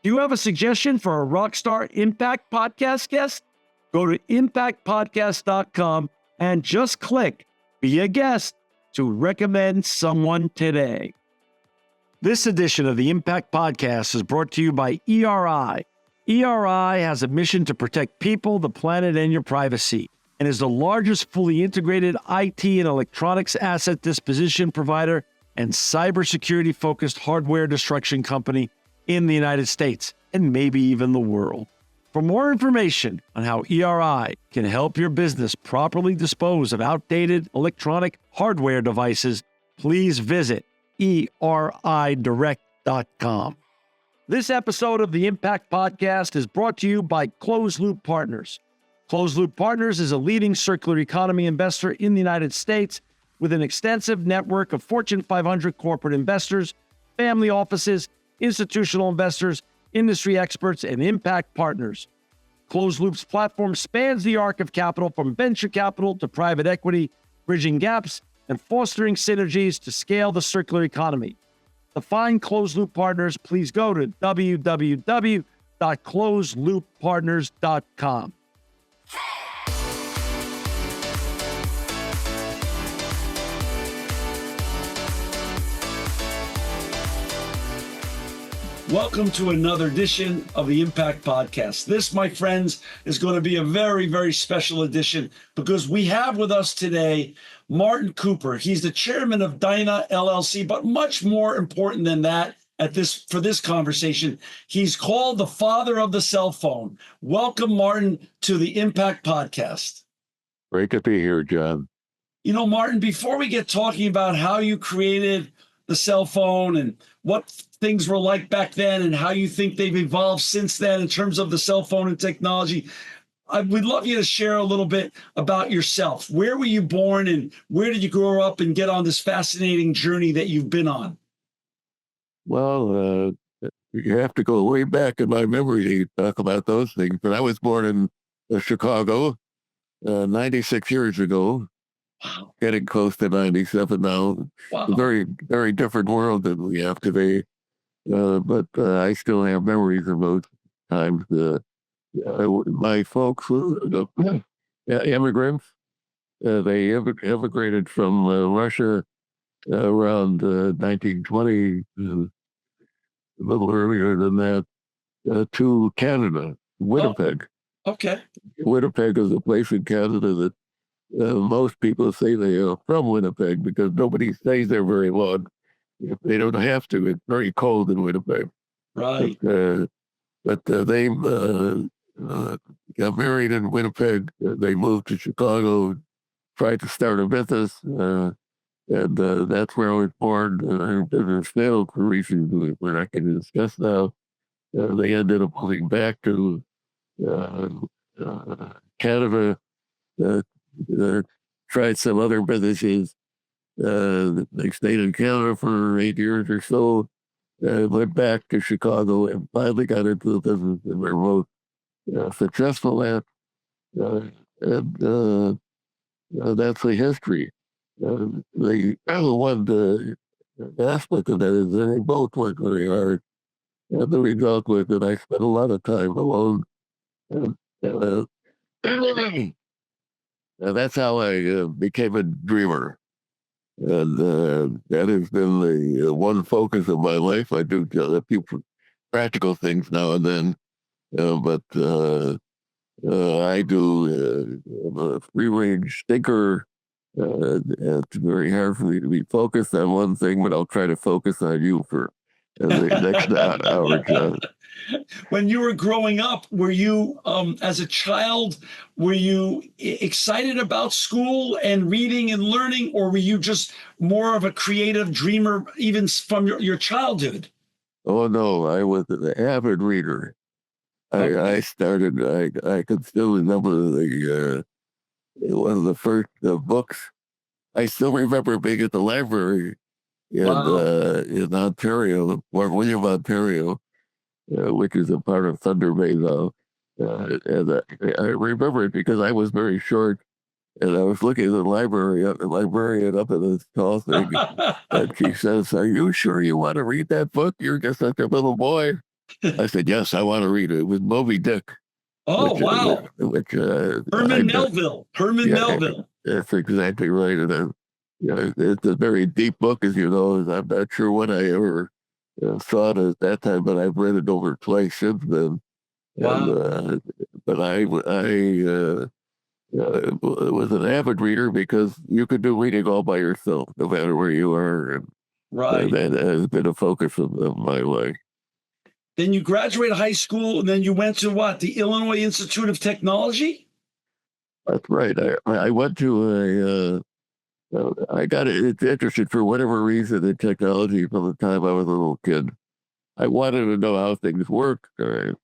Do you have a suggestion for a Rockstar Impact Podcast guest? Go to impactpodcast.com and just click Be a Guest to recommend someone today. This edition of the Impact Podcast is brought to you by ERI. ERI has a mission to protect people, the planet, and your privacy, and is the largest fully integrated IT and electronics asset disposition provider and cybersecurity-focused hardware destruction company in the United States, and maybe even the world. For more information on how ERI can help your business properly dispose of outdated electronic hardware devices, please visit eridirect.com. This episode of the Impact Podcast is brought to you by Closed Loop Partners. Closed Loop Partners is a leading circular economy investor in the United States with an extensive network of Fortune 500 corporate investors, family offices, institutional investors, industry experts, and impact partners. Closed Loop's platform spans the arc of capital from venture capital to private equity, bridging gaps and fostering synergies to scale the circular economy. To find Closed Loop Partners, please go to www.closedlooppartners.com. Welcome to another edition of the Impact Podcast. This, my friends, is going to be a very, very special edition because we have with us today Martin Cooper. He's the chairman of Dyna LLC, but much more important than that for this conversation, he's called the father of the cell phone. Welcome, Martin, to the Impact Podcast. Great to be here, John. You know, Martin, before we get talking about how you created the cell phone and what things were like back then and how you think they've evolved since then in terms of the cell phone and technology, we'd love you to share a little bit about yourself. Where were you born and where did you grow up and get on this fascinating journey that you've been on? Well, you have to go way back in my memory to talk about those things. But I was born in Chicago 96 years ago. Wow. Getting close to 97 now. Wow. A very, very different world than we have today. But I still have memories of those times. My folks were immigrants. They immigrated from Russia around 1920, a little earlier than that, to Canada, Winnipeg. Oh, okay. Winnipeg is a place in Canada that most people say they are from Winnipeg because nobody stays there very long. If they don't have to, it's very cold in Winnipeg. Right. But they got married in Winnipeg. They moved to Chicago, tried to start a business, and that's where I was born. Business failed for reasons we're not going to discuss now. They ended up moving back to Canada. Tried some other businesses. They stayed in Canada for 8 years or so. Went back to Chicago and finally got into the business that we're both successful at. And that's the history. The one aspect of that is that they both work very hard. And the result was that I spent a lot of time alone. And that's how I became a dreamer. And that has been the one focus of my life. I do a few practical things now and then, but I do I'm a free-range thinker. It's very hard for me to be focused on one thing, but I'll try to focus on you for the next hour, John. When you were growing up, were you, as a child, were you excited about school and reading and learning, or were you just more of a creative dreamer even from your childhood? Oh, no, I was an avid reader. I started, I can still remember one of the first books. I still remember being at the library in Ontario, Fort William, Ontario, which is a part of Thunder Bay now. And I remember it because I was very short, and I was looking at the librarian up at this tall thing, and she says, "Are you sure you want to read that book? You're just such a little boy." I said, yes, I want to read it. It was Moby Dick, Oh, which, wow. I Herman bet, Melville. Herman yeah, Melville. that's exactly right. And it's a very deep book, as you know. And I'm not sure when I ever saw it at that time, but I've read it over twice since then. And Wow. but was an avid reader because you could do reading all by yourself, no matter where you are, and Right. that has been a focus of my life. Then you graduated high school, and then you went to what? The Illinois Institute of Technology? That's right. I went to I got interested for whatever reason in technology from the time I was a little kid. I wanted to know how things work, and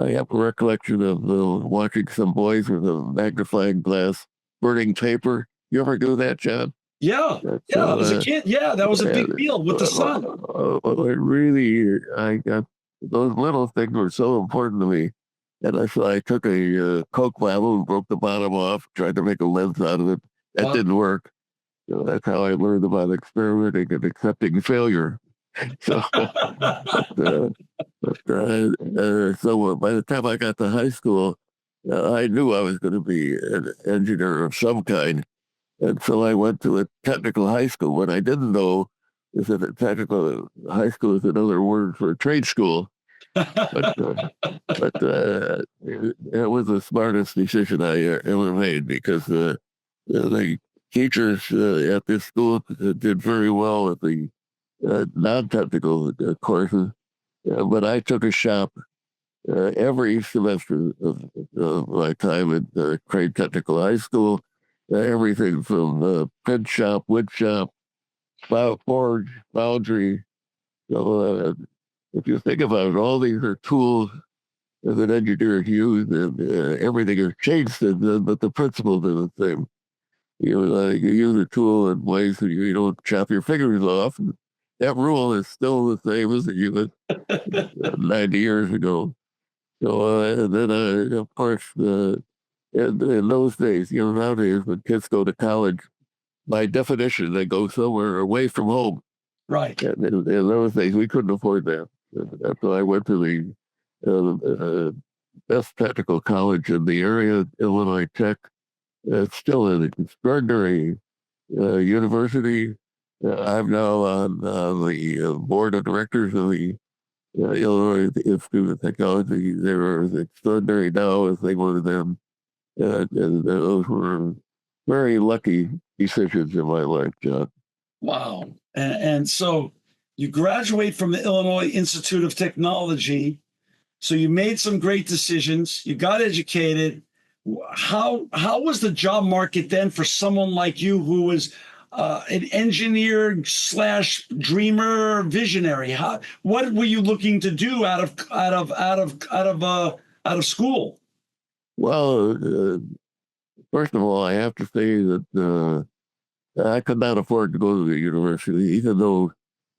I have a recollection of watching some boys with a magnifying glass burning paper. You ever do that, John? Yeah. Yeah. So As a kid, yeah, that was a big and, deal with the sun. it really, I got those little things were so important to me. And so I took a Coke bottle and broke the bottom off, tried to make a lens out of it. That Wow. didn't work. So that's how I learned about experimenting and accepting failure. So, uh, so by the time I got to high school, I knew I was going to be an engineer of some kind. And so I went to a technical high school. What I didn't know is that a technical high school is another word for a trade school. But it was the smartest decision I ever made because the teachers at this school did very well with the non-technical courses. But I took a shop every semester of my time at Crane Technical High School. Everything from print shop, wood shop, forge, foundry. So, if you think about it, all these are tools that engineers use, and everything has changed, but the principles are the same. You use a tool in ways that you don't chop your fingers off. And that rule is still the same as it was 90 years ago. So, and then, of course, in those days, nowadays when kids go to college, by definition, they go somewhere away from home. Right. And in those days, we couldn't afford that. That's why I went to the best technical college in the area, Illinois Tech. It's still an extraordinary university. I'm now on the board of directors of the Illinois Institute of Technology. They were as extraordinary now as they were then. And those were very lucky decisions in my life, John. Wow. And so you graduate from the Illinois Institute of Technology. So you made some great decisions. You got educated. How was the job market then for someone like you who was an engineer slash dreamer visionary? What were you looking to do out of school? Well, first of all, I have to say that I could not afford to go to the university, even though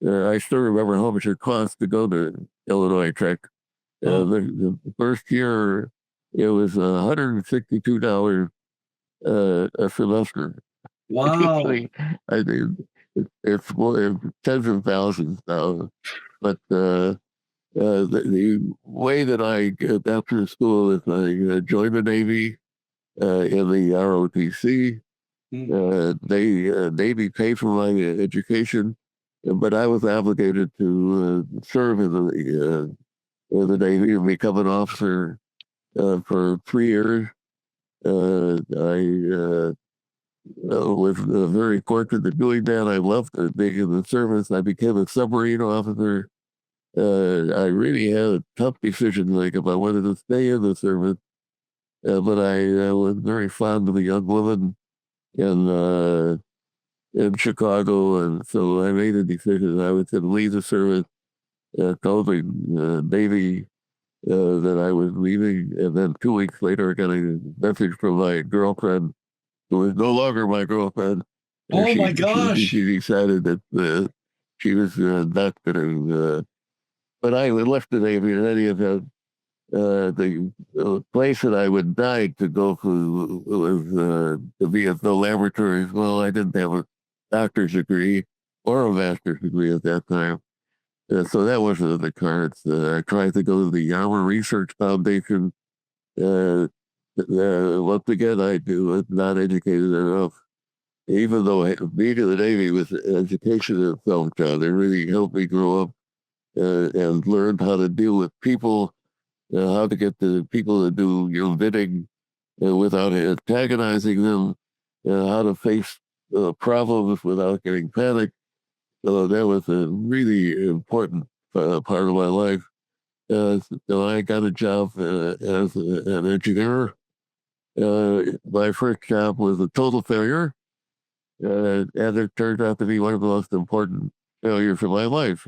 I still remember how much it cost to go to Illinois Tech. Oh, The first year, it was $162 a semester. wow. I mean, it's more tens of thousands now. But the way that I get after school is I joined the Navy in the ROTC. Hmm. Navy paid for my education, but I was obligated to serve in the Navy and become an officer for 3 years. I was very fortunate in doing that. I loved being in the service. I became a submarine officer. I really had a tough decision to make if I wanted to stay in the service, but I was very fond of a young woman in in Chicago, and so I made a decision. I was going to leave the service. Told the Navy that I was leaving, and then 2 weeks later, I got a message from my girlfriend, who was no longer my girlfriend. Oh my gosh. She decided that she was not going to. But I left the Navy in any event. The place that I would die to go to was to be at the laboratories. Well, I didn't have a doctor's degree or a master's degree at that time. So that wasn't in the cards. I tried to go to the Yarmer Research Foundation. Uh, Once again, I was not educated enough. Even though being in the Navy was education in itself, John, it really helped me grow up and learn how to deal with people, how to get the people to do your bidding without antagonizing them, how to face problems without getting panicked. So that was a really important part of my life. So I got a job as an engineer. My first job was a total failure, and it turned out to be one of the most important failures of my life.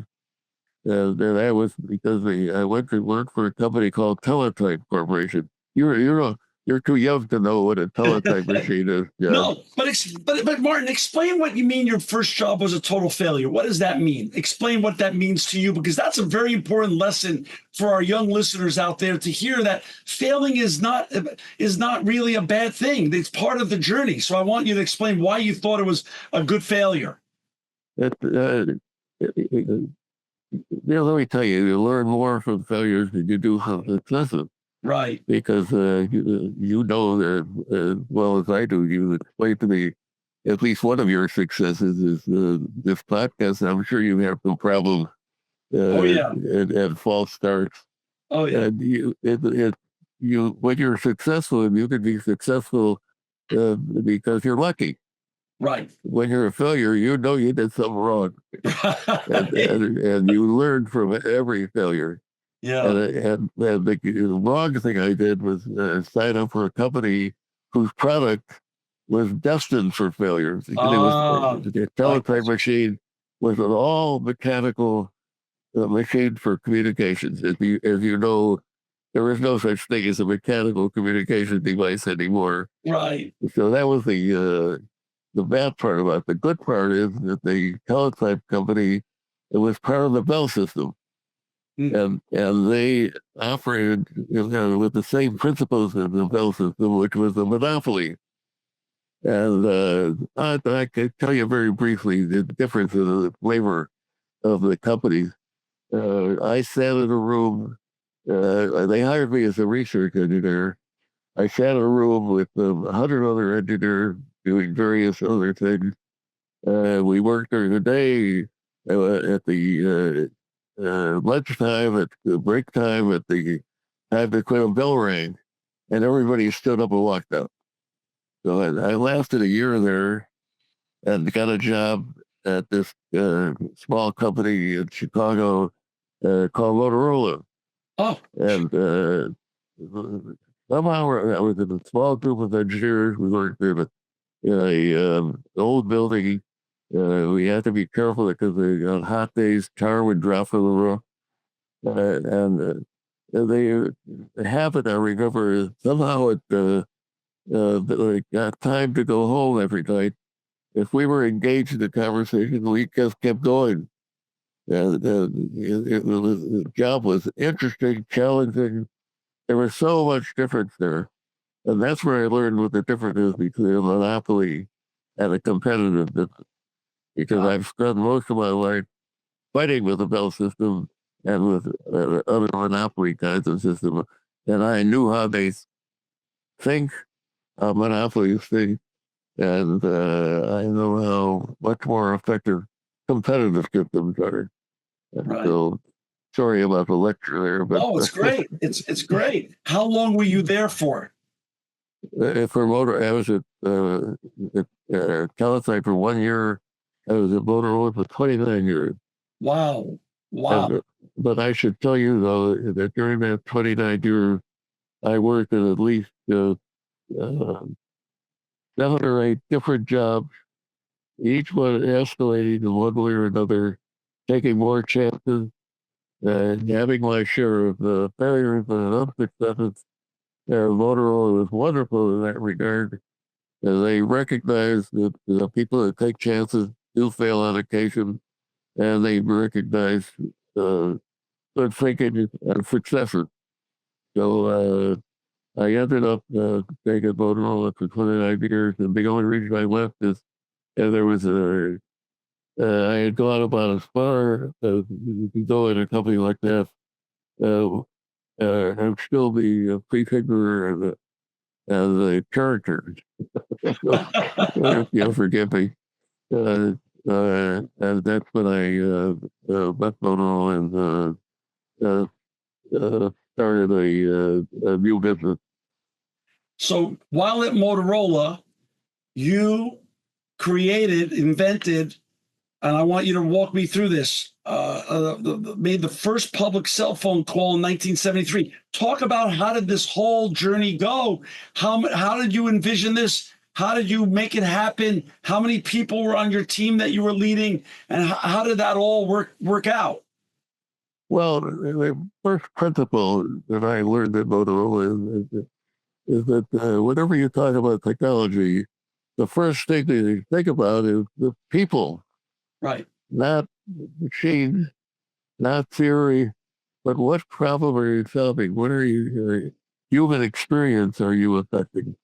And that was because I went to work for a company called Teletype Corporation. You're too young to know what a teletype machine is. Yeah. No, but Martin, explain what you mean your first job was a total failure. What does that mean? Explain what that means to you, because that's a very important lesson for our young listeners out there to hear that failing is not really a bad thing. It's part of the journey. So I want you to explain why you thought it was a good failure. It, let me tell you, you learn more from failures than you do from successes. Right. Because you know as well as I do, you explained to me at least one of your successes is this podcast. I'm sure you have some problems Oh yeah. and false starts. Oh yeah. And you when you're successful, you can be successful because you're lucky. Right. When you're a failure, you know you did something wrong, and you learn from every failure. Yeah. And the wrong thing I did was sign up for a company whose product was destined for failure. Because it was the teletype machine was an all mechanical machine for communications. As you know, there is no such thing as a mechanical communication device anymore. Right. So that was the bad part about it. The good part is that the teletype company, it was part of the Bell system. And they operated with the same principles as the Bell system, which was a monopoly. And I can tell you very briefly the difference in the flavor of the companies. I sat in a room. They hired me as a research engineer. I sat in a room with 100 other engineers doing various other things. We worked during the day at the lunchtime, at the break time, at the time the Cleveland bell rang, and everybody stood up and walked out. So I lasted a year there and got a job at this small company in Chicago called Motorola. Oh. And somehow I was in a small group of engineers. We worked in a old building. We had to be careful because on hot days, tar would drop from the roof. And they have it, I remember, somehow it got time to go home every night. If we were engaged in the conversation, we just kept going. The job was interesting, challenging. There was so much difference there. And that's where I learned what the difference is between a monopoly and a competitive business. Because I've spent most of my life fighting with the Bell system and with other monopoly kinds of systems. And I knew how they think, how monopolies think, and I know how much more effective competitive systems are. And Right. so, sorry about the lecture there, but no, it's great. It's great. How long were you there for? for motor, I was at Teletype for 1 year. I was at Motorola for 29 years. Wow. Wow. But I should tell you, though, that during that 29 years, I worked at least 7 or 8 different jobs, each one escalating in one way or another, taking more chances, and having my share of failures and unsuccesses. Motorola was wonderful in that regard. They recognize that the people that take chances do fail on occasion, and they recognize good thinking and successes. So I ended up taking Motorola for 29 years, and the only reason I left is there was I had gone about as far as you can go in a company like that. I'm still the prefigure and the character. So, you'll forgive me. Uh, and that's when I left Mono and started a new business. So while at Motorola, you invented, and I want you to walk me through this. Made the first public cell phone call in 1973. Talk about how did this whole journey go? How did you envision this? How did you make it happen? How many people were on your team that you were leading, and how did that all work out? Well, the first principle that I learned at Motorola is that whenever you talk about technology, the first thing that you think about is the people, Right. not machines, not theory, but what problem are you solving? What are human experience are you affecting?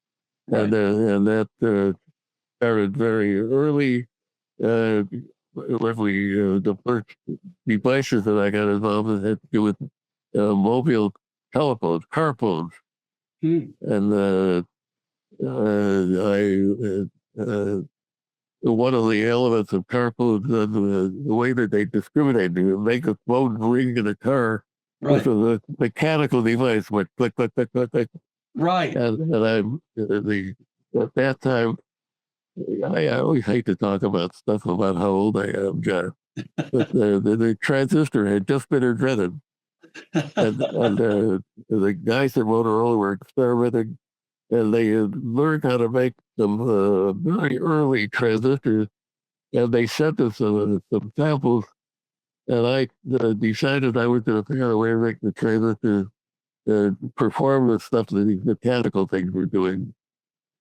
Right. And that started very early. Uh, the first devices that I got involved in had to do with mobile telephones, car phones, Hmm. and one of the elements of car phones, the way that they discriminate, they make a phone ring in a car with Right. a mechanical device, went click, click, click, click, click, Right. and at that time, I always hate to talk about stuff about how old I am, John. But the transistor had just been invented, and the guys at Motorola were experimenting, and they had learned how to make some very early transistors, and they sent us some samples, and I decided I was going to figure out a way to make the transistors perform the stuff that these mechanical things were doing.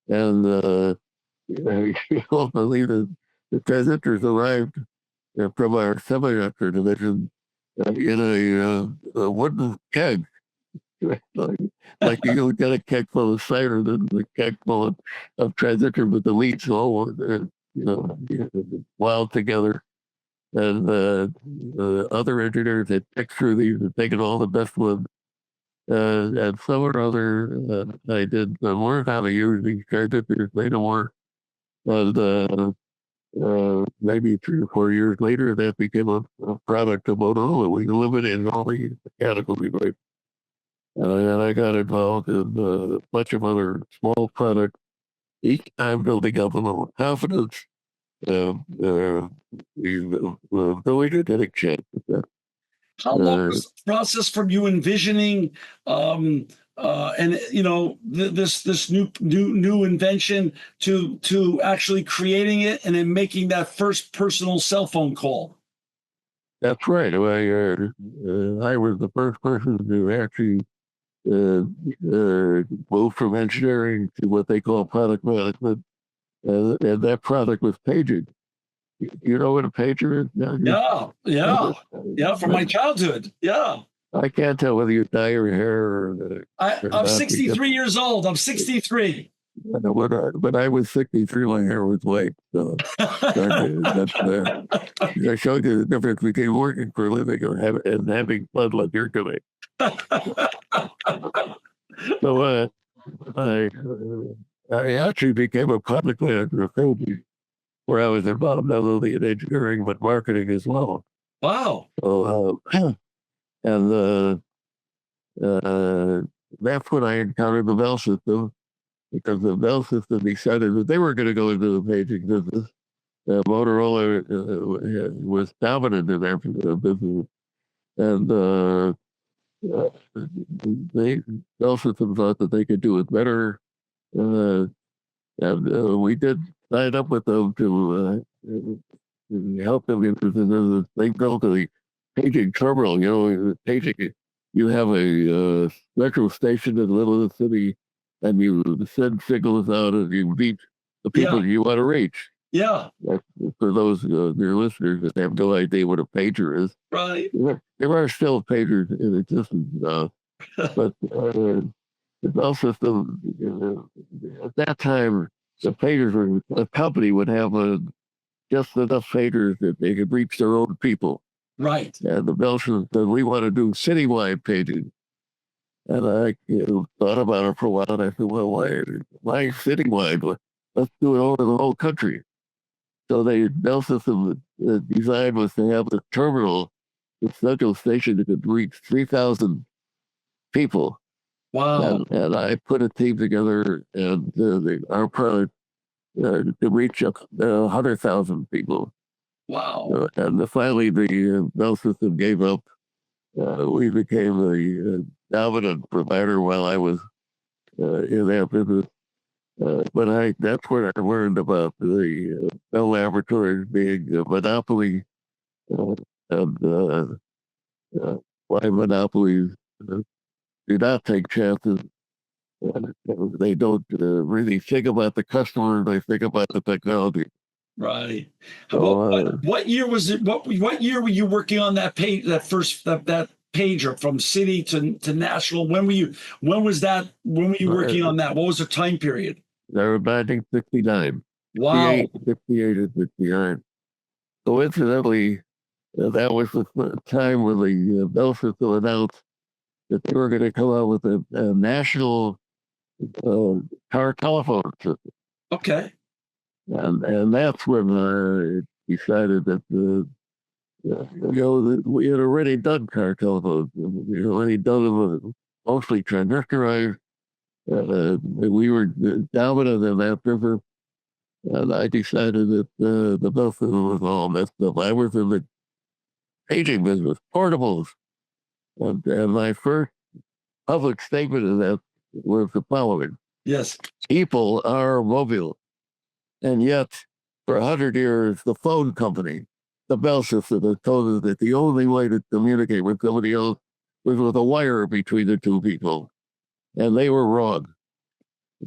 And you won't believe it, the transistors arrived from our semiconductor division in a wooden keg. Like you would get a keg full of cider, then the keg full of transistor with the leads all wound together. And other engineers had picked through these and taken all the best ones. And some or other, I did learn how to use these transistors later more. And maybe 3 or 4 years later, that became a product of Motorola. We eliminated all the mechanical devices. And I got involved in a bunch of other small products, each time building up a little confidence. The ability to get a chance with that. How long was the process from you envisioning and this new invention to actually creating it and then making that first personal cell phone call? That's right. I was the first person to actually uh, move from engineering to what they call product management, and that product was paging. You know what a pager is? Yeah, yeah, yeah. From my childhood. Yeah. I can't tell whether you dye your hair or I'm not. 63 years old. I'm 63. When I was 63, my hair was white. So that's I showed you the difference between working for a living and having fun like you're doing. So I actually became a project manager where I was involved not only in engineering but marketing as well. Wow. So and uh, that's when I encountered the Bell system, because the Bell system decided that they were going to go into the paging business. Motorola was dominant in their business, and they Bell system thought that they could do it better, and we did sign up with them to help them into the they built a paging terminal. Paging. You have a metro station in the middle of the city, and you send signals out, and you reach the Yeah. people you want to reach. Yeah. For those your listeners that have no idea what a pager is, Right. there are still pagers in existence, but the Bell system at that time, the pagers were a company would have just enough pagers that they could reach their own people. Right. And the Belsons said, we want to do citywide paging. And I thought about it for a while, and I said, well, why citywide? Let's do it over the whole country. So the Bell System design was to have the terminal, the central station that could reach 3,000 people. Wow. And I put a team together, and our product to reach 100,000 people. Wow. And finally, the Bell System gave up. We became the dominant provider while I was in that business. But that's where I learned about the Bell Laboratories being a monopoly, and why monopolies do not take chances. They don't really think about the customer; they think about the technology. Right. So, What year was it? What year were you working on that page? That pager from city to national. When was that? When were you working on that? What was the time period? they were 1969. Wow. 58 and 59. Coincidentally, that was the time when the Bell System announced that they were going to come out with a national car telephone system. Okay. And that's when I decided that that we had already done car telephones. We had already done them mostly transistorized. We were dominant in that business. And I decided that the Bell System was all messed up. I was in the paging business, portables. And my first public statement of that was the following. Yes. People are mobile. And yet, for 100 years, the phone company, the Bell System, has told us that the only way to communicate with somebody else was with a wire between the two people. And they were wrong.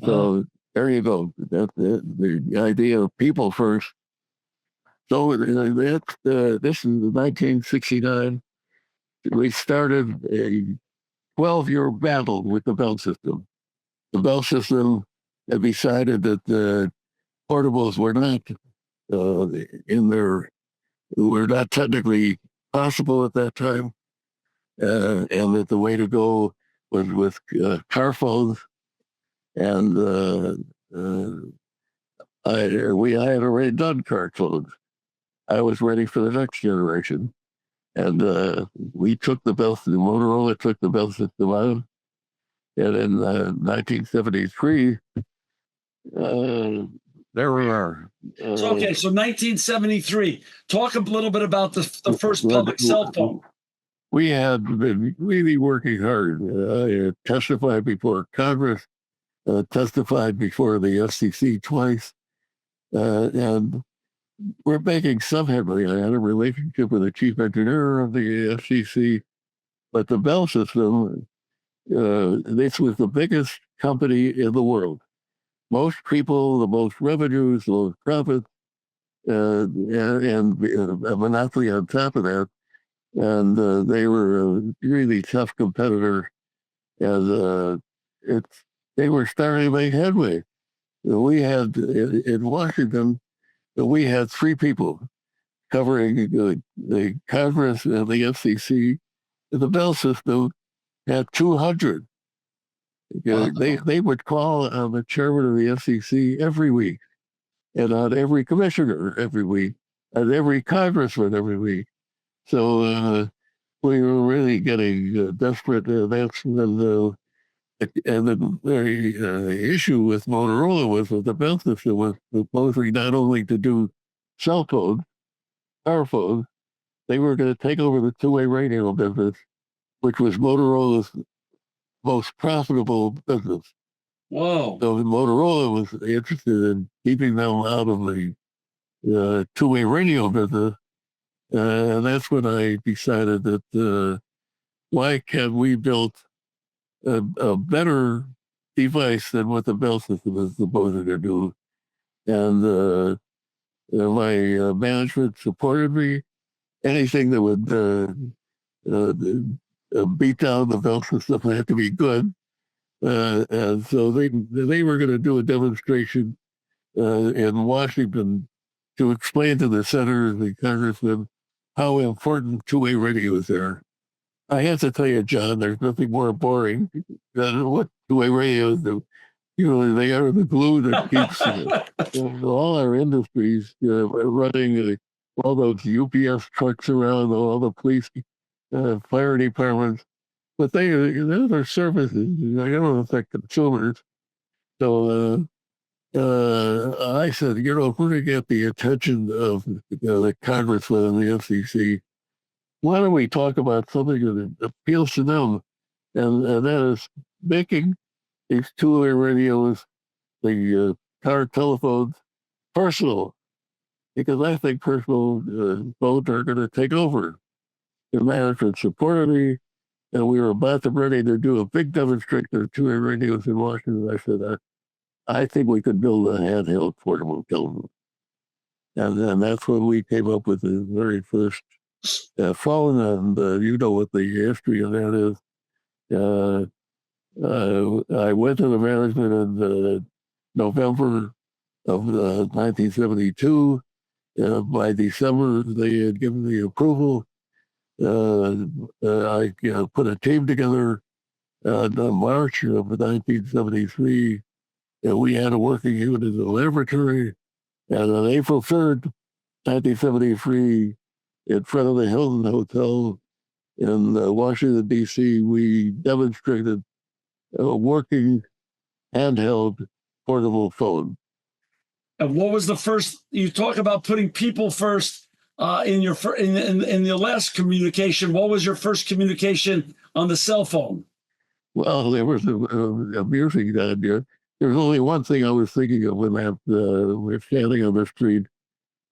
So there you go. That's the idea of people first. So this is 1969. We started a 12-year battle with the Bell System. The Bell System had decided that the portables were not were not technically possible at that time, and that the way to go was with car phones. And I had already done car phones. I was ready for the next generation. And we took the Bell System, Motorola took the Bell System out. And in 1973, there we are. So 1973. Talk a little bit about the first public cell phone. We had been really working hard. I testified before Congress, testified before the FCC twice, and we're making some headway. I had a relationship with the chief engineer of the FCC, but the Bell System, this was the biggest company in the world. Most people, the most revenues, the most profits, and a monopoly on top of that. And they were a really tough competitor, and they were starting to make headway. We had in Washington, we had 3 people covering the Congress and the FCC. The Bell System had 200. They would call on the chairman of the FCC every week, and on every commissioner every week, and every congressman every week. So we were really getting desperate. That's when and the issue with Motorola was that the Bell System was supposedly not only to do cell phones, car phones, they were going to take over the two-way radio business, which was Motorola's most profitable business. Whoa. So Motorola was interested in keeping them out of the two-way radio business. And that's when I decided that why can't we build a better device than what the Bell System is supposed to do? And my management supported me. Anything that would beat down the Bell System had to be good. And so they were going to do a demonstration in Washington to explain to the senators and congressmen how important two-way radios are. I have to tell you, John, there's nothing more boring than what two-way radios do. They are the glue that keeps all our industries running. All those UPS trucks around, all the police, fire departments, but those are services. They don't affect consumers. So I said, if we're going to get the attention of the congressman and the FCC, why don't we talk about something that appeals to them? And that is making these two-way radios, the car telephones, personal. Because I think personal phones are going to take over. The management supported me, and we were about to ready to do a big demonstration of two-way radios in Washington. I said, I think we could build a handheld portable telephone. And then that's when we came up with the very first phone, and you know what the history of that is. I went to the management in November of 1972. By December, they had given the approval. I put a team together in March of 1973. We had a working unit in the laboratory. And on April 3rd, 1973, in front of the Hilton Hotel in Washington, D.C., we demonstrated a working handheld portable phone. And what was the first? You talk about putting people first in your in the last communication. What was your first communication on the cell phone? Well, there was a music idea. There's only one thing I was thinking of when we're standing on the street.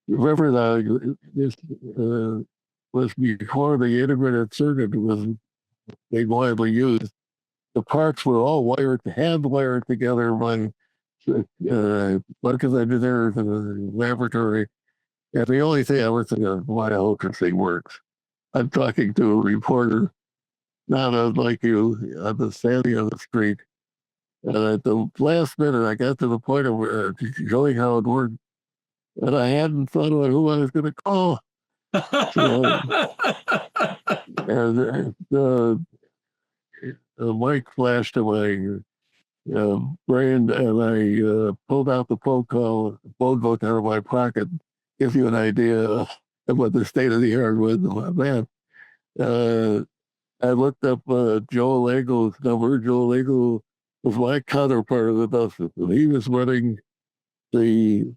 Remember that this was before the integrated circuit was being widely used. The parts were all hand wired together by bunch of engineers in the laboratory. And the only thing I was thinking of, why I hope this thing works. I'm talking to a reporter, not unlike you, I'm standing on the street. And at the last minute, I got to the point of showing how it worked. And I hadn't thought about who I was going to call. And the mic flashed to my brain, and I pulled out the phone book out of my pocket. Gives you an idea of what the state of the art was. Man, I looked up Joe Lago's number. Joe Lago was my counterpart of the Bell System. He was running the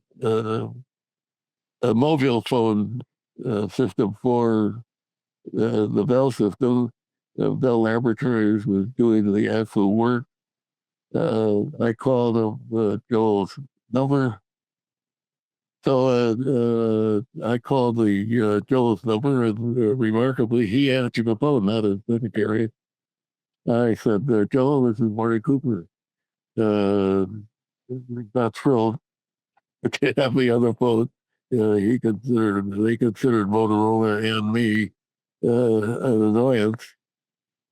mobile phone system for the Bell System. Bell Laboratories was doing the actual work. I called him Joel's number. So I called the Joel's number, and remarkably, he answered the phone, not his secretary. I said, Joel, this is Marty Cooper. Not thrilled to have me on the phone. They considered Motorola and me an annoyance,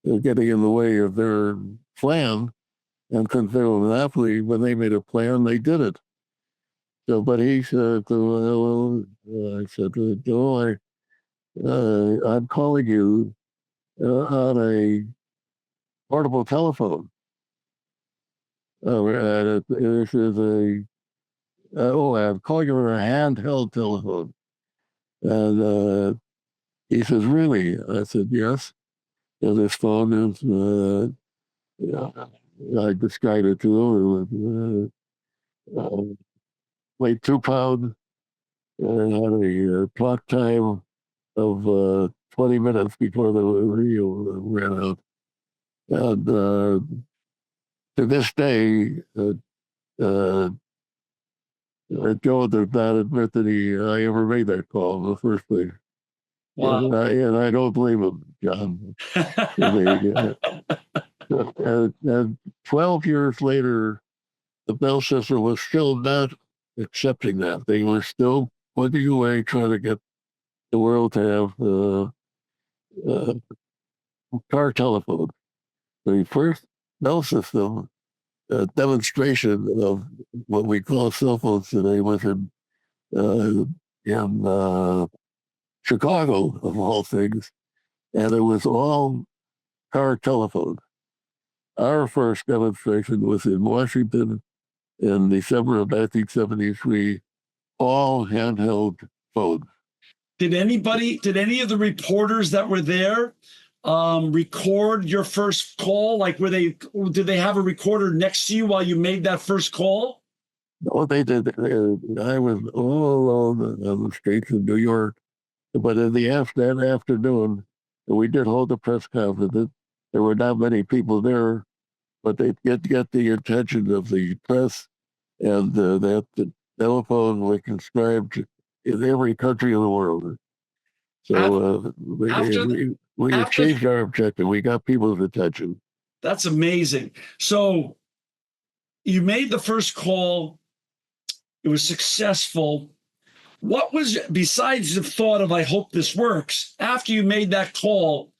getting in the way of their plan. And consider monopoly, when they made a plan, they did it. So, but he said, well, I said, Joel, I'm calling you on a portable telephone. This is I'm calling you on a handheld telephone. And he says, really? I said, yes. And this phone is, I described it to him. Weighed 2 pounds and had a clock time of 20 minutes before the radio ran out. And to this day, Joe does not admit that I ever made that call in the first place. Wow. And I don't blame him, John. And 12 years later, the Bell System was still not accepting that. They were still pointing away, trying to get the world to have car telephones. The first Bell System demonstration of what we call cell phones today was in in Chicago, of all things, and it was all car telephone. Our first demonstration was in Washington in December of 1973, all handheld phones. Did any of the reporters that were there record your first call? Like, did they have a recorder next to you while you made that first call? No, they did. I was all alone on the streets of New York. But in that afternoon, we did hold a press conference. There were not many people there, but they get the attention of the press, and that the telephone was inscribed in every country in the world. So After we after achieved our objective. We got people's attention. That's amazing. So you made the first call. It was successful. What was, besides the thought of, I hope this works, after you made that call,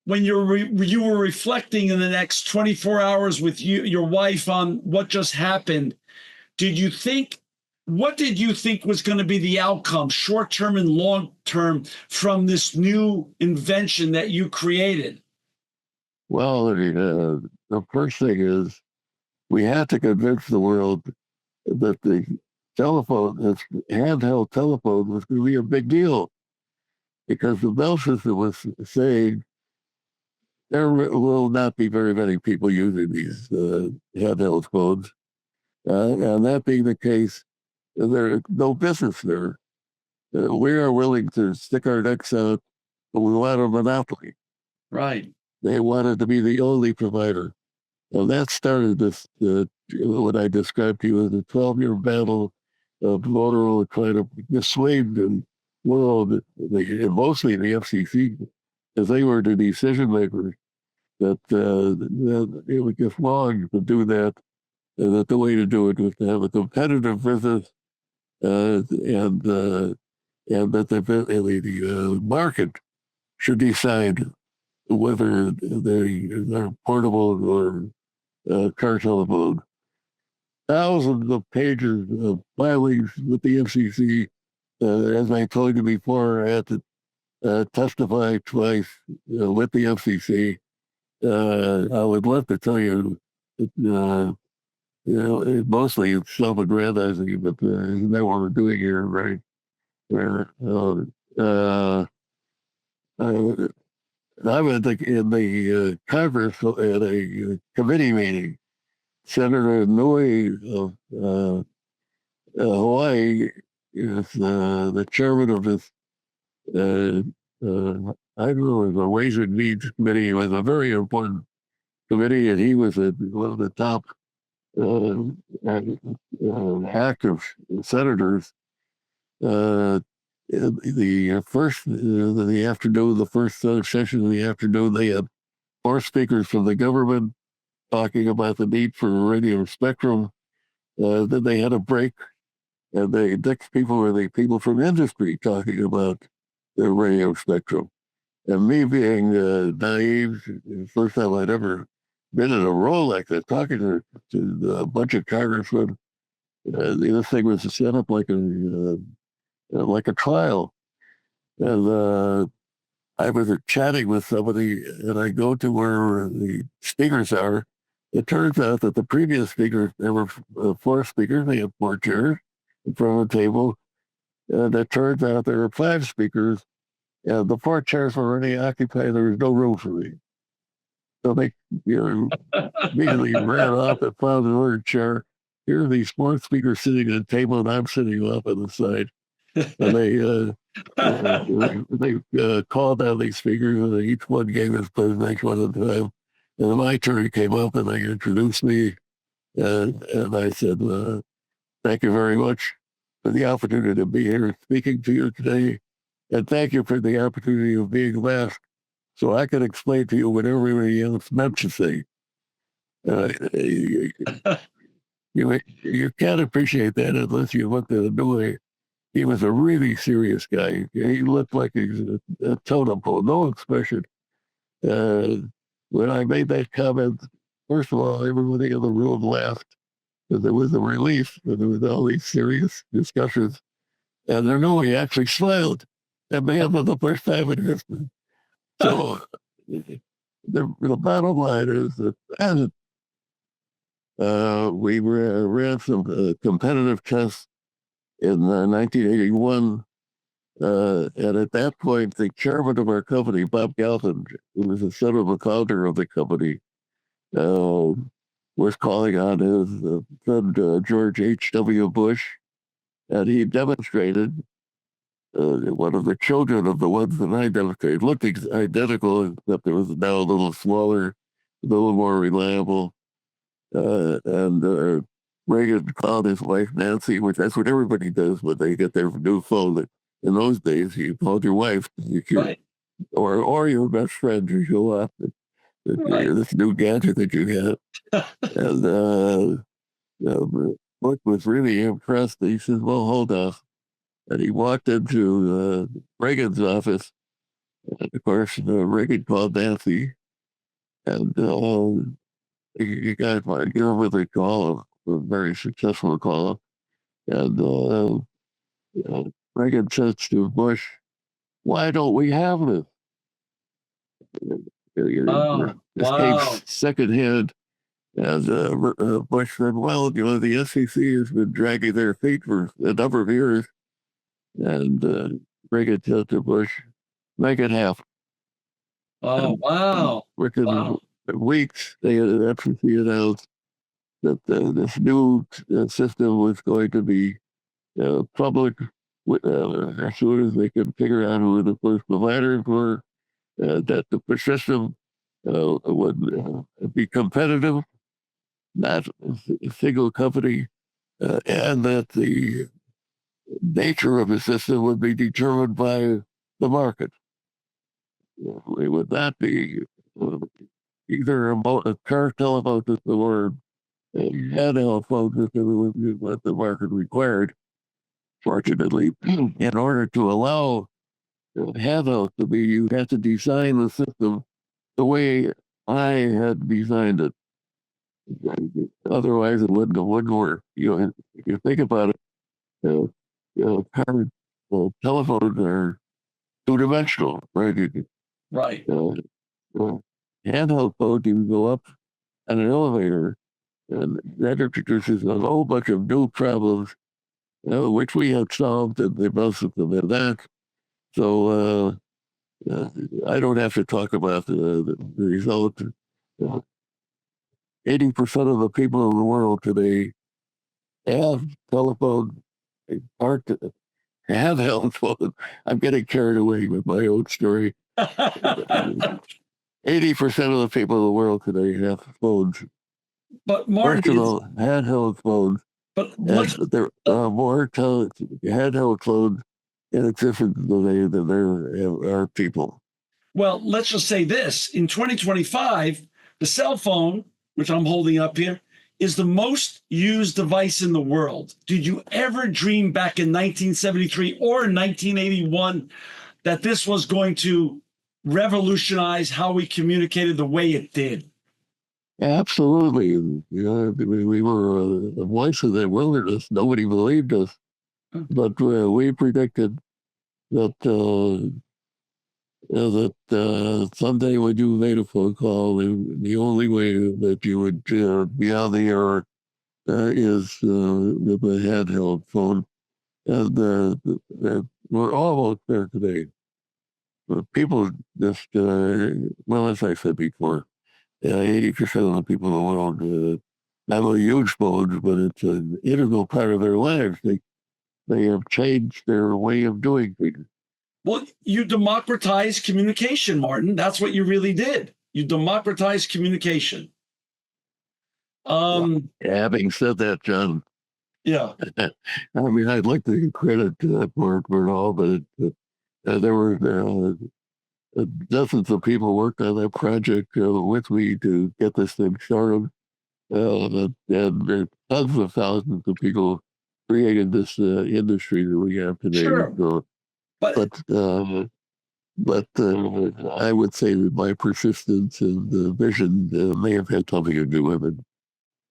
when you were reflecting in the next 24 hours with your wife on what just happened, what did you think was going to be the outcome, short term and long term, from this new invention that you created? Well, the first thing is we had to convince the world that the this handheld telephone, was going to be a big deal, because the Bell system was saying there will not be very many people using these handheld phones. And that being the case, there's no business there. We are willing to stick our necks out, but we want a monopoly. Right. They wanted to be the only provider. And that started this, what I described to you as a 12-year battle of Motorola trying to dissuade the world, mostly the FCC, as they were the decision makers, that it was just wrong to do that, and that the way to do it was to have a competitive business, and that the market should decide whether they're portable or car telephone. Thousands of pages of filings with the FCC. As I told you before, I had to testify twice with the FCC. I would love to tell you, it's mostly self-aggrandizing, but isn't that what we're doing here, right? Where I'm in the Congress at a committee meeting. Senator Inouye of Hawaii is the chairman of this. I don't know, it was a Ways and Means Committee. It was a very important committee, and he was one of the top active senators. The first session of the afternoon, they had 4 speakers from the government talking about the need for radio spectrum. Then they had a break, and the next people were the people from industry talking about the radio spectrum. And me being naive, the first time I'd ever been in a role like that, talking to a bunch of congressmen, this thing was set up like a trial. And I was chatting with somebody, and I go to where the speakers are. It turns out that the previous speakers, there were 4 speakers, they had 4 chairs in front of the table. And it turns out there were 5 speakers, and the 4 chairs were already occupied. There was no room for me. So they immediately ran off and found another chair. Here are these 4 speakers sitting at a table, and I'm sitting off on the side. And they called out these speakers, and each one gave his presentation one at a time. And then my turn came up, and they introduced me, and I said, "Thank you very much for the opportunity to be here speaking to you today, and thank you for the opportunity of being last, so I can explain to you what everybody else meant to say." You can't appreciate that unless you looked at the way. He was a really serious guy. He looked like he was a totem pole, no expression. When I made that comment, first of all, everybody in the room laughed, because there was a relief that there was all these serious discussions. And there no he actually smiled. That may have been the first time in history. So the bottom line is that we ran some competitive tests in 1981. And at that point, the chairman of our company, Bob Galvin, who was the son of the founder of the company, was calling on his son, George H.W. Bush, and he demonstrated one of the children of the ones that I demonstrated looked identical, except it was now a little smaller, a little more reliable. And Reagan called his wife Nancy, which that's what everybody does when they get their new phone. In those days, you called your wife, Right. or your best friend to show off this new gadget that you had. And Bush was really impressed. He says, "Well, hold on." And he walked into Reagan's office. And of course, Reagan called Nancy, and you guys might give him a call, a very successful call. And Reagan says to Bush, "Why don't we have this?" Oh, This came secondhand. And Bush said, "Well, the SEC has been dragging their feet for a number of years." And Reagan said to Bush, "Make it happen." Oh, wow. Within Wow. weeks, they FCC announced that this new system was going to be public as soon as they could figure out who the first providers were, that the system would be competitive, not a single company, and that the nature of the system would be determined by the market. It would not be either a car telephone system or a handheld phone system, would be what the market required. Fortunately, in order to allow handhelds to be, you have to design the system the way I had designed it. Otherwise, it wouldn't work. If you think about it, car telephones are two-dimensional, right? Right. Handheld phone, you can go up on an elevator, and that introduces a whole bunch of new problems, which we have solved, and most of them have that. So I don't have to talk about the result. 80% of the people in the world today have telephone, handheld phone. I'm getting carried away with my own story. 80% of the people in the world today have phones. But Martin, personal handheld phones. But there are more handheld phones in existence than there are people. Well, let's just say this. In 2025, the cell phone, which I'm holding up here, is the most used device in the world. Did you ever dream back in 1973 or 1981 that this was going to revolutionize how we communicated the way it did? Absolutely. We were the voice of the wilderness. Nobody believed us. But we predicted that someday when you made a phone call, the only way that you would be on the air is with a handheld phone. And we're almost there today. But people just, well, as I said before, 80% of the people in the world have a huge phone, but it's an integral part of their lives. They have changed their way of doing things. Well, you democratized communication, Martin. That's what you really did. You democratized communication. Having said that, John, yeah, I mean, I'd like to give credit for it all, but there were dozens of people worked on that project with me to get this thing started. And there tons of thousands of people created this industry that we have today. Sure. So, but I would say that my persistence and vision may have had something to do with it.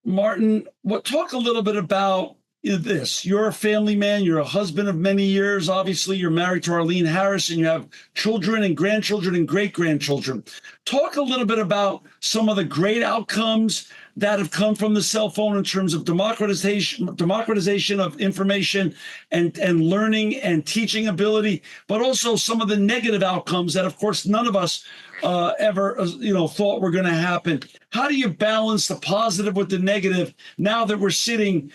Martin, talk a little bit about this. You're a family man. You're a husband of many years. Obviously, you're married to Arlene Harris, and you have children and grandchildren and great grandchildren. Talk a little bit about some of the great outcomes that have come from the cell phone in terms of democratization of information and learning and teaching ability, but also some of the negative outcomes that, of course, none of us ever thought were going to happen. How do you balance the positive with the negative now that we're sitting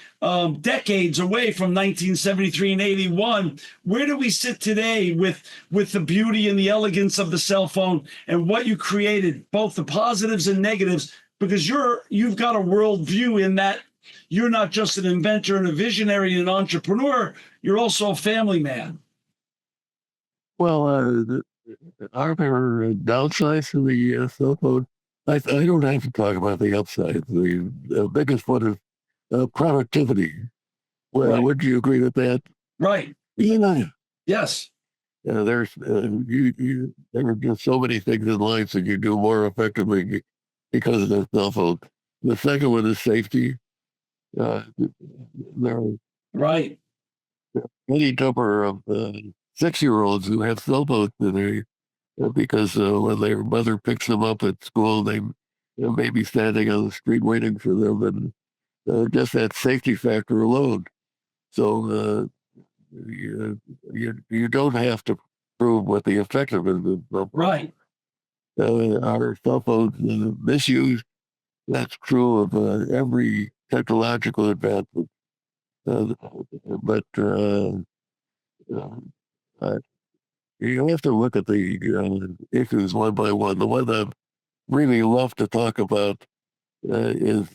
decades away from 1973 and 81? Where do we sit today with the beauty and the elegance of the cell phone and what you created, both the positives and negatives? Because you've got a worldview in that you're not just an inventor and a visionary and an entrepreneur, you're also a family man. Well, are there downsides to the cell phone? I don't have to talk about the upsides. The biggest one is productivity. Well, Right. would you agree with that? Right. Yeah. Yes. There's there are just so many things in life that you do more effectively because of the cell phone. The second one is safety. There are Right. any number of 6-year-olds who have cell phones today because when their mother picks them up at school, they may be standing on the street waiting for them, and just that safety factor alone. So you don't have to prove what the effectiveness is. Right. Our cell phones misuse. That's true of every technological advancement. But you have to look at the issues one by one. The one I really love to talk about is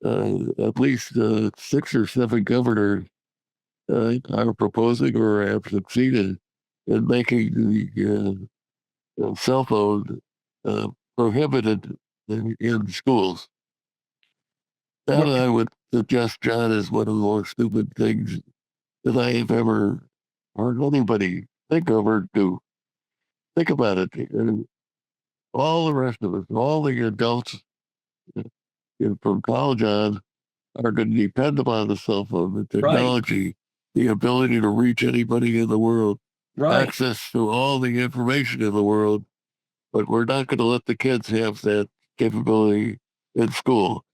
at least 6 or 7 governors are proposing or have succeeded in making the cell phone prohibited in schools. That I would suggest, John, is one of the most stupid things that I have ever heard anybody think of or do. Think about it. And all the rest of us, all the adults from college on, are going to depend upon the cell phone, the technology, the ability to reach anybody in the world, access to all the information in the world. But we're not going to let the kids have that capability in school.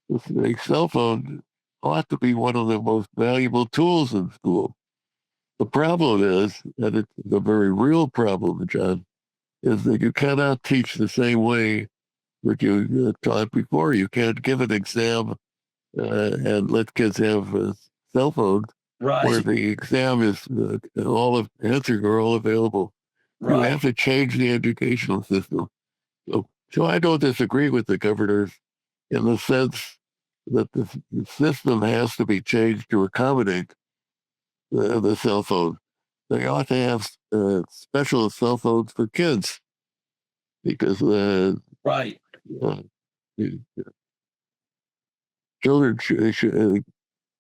A cell phone ought to be one of the most valuable tools in school. The problem is, and it's a very real problem, John, is that you cannot teach the same way that you taught before. You can't give an exam and let kids have cell phones where the exam is all of answers are all available. You have to change the educational system. So I don't disagree with the governors in the sense that the system has to be changed to accommodate the cell phone. They ought to have special cell phones for kids because children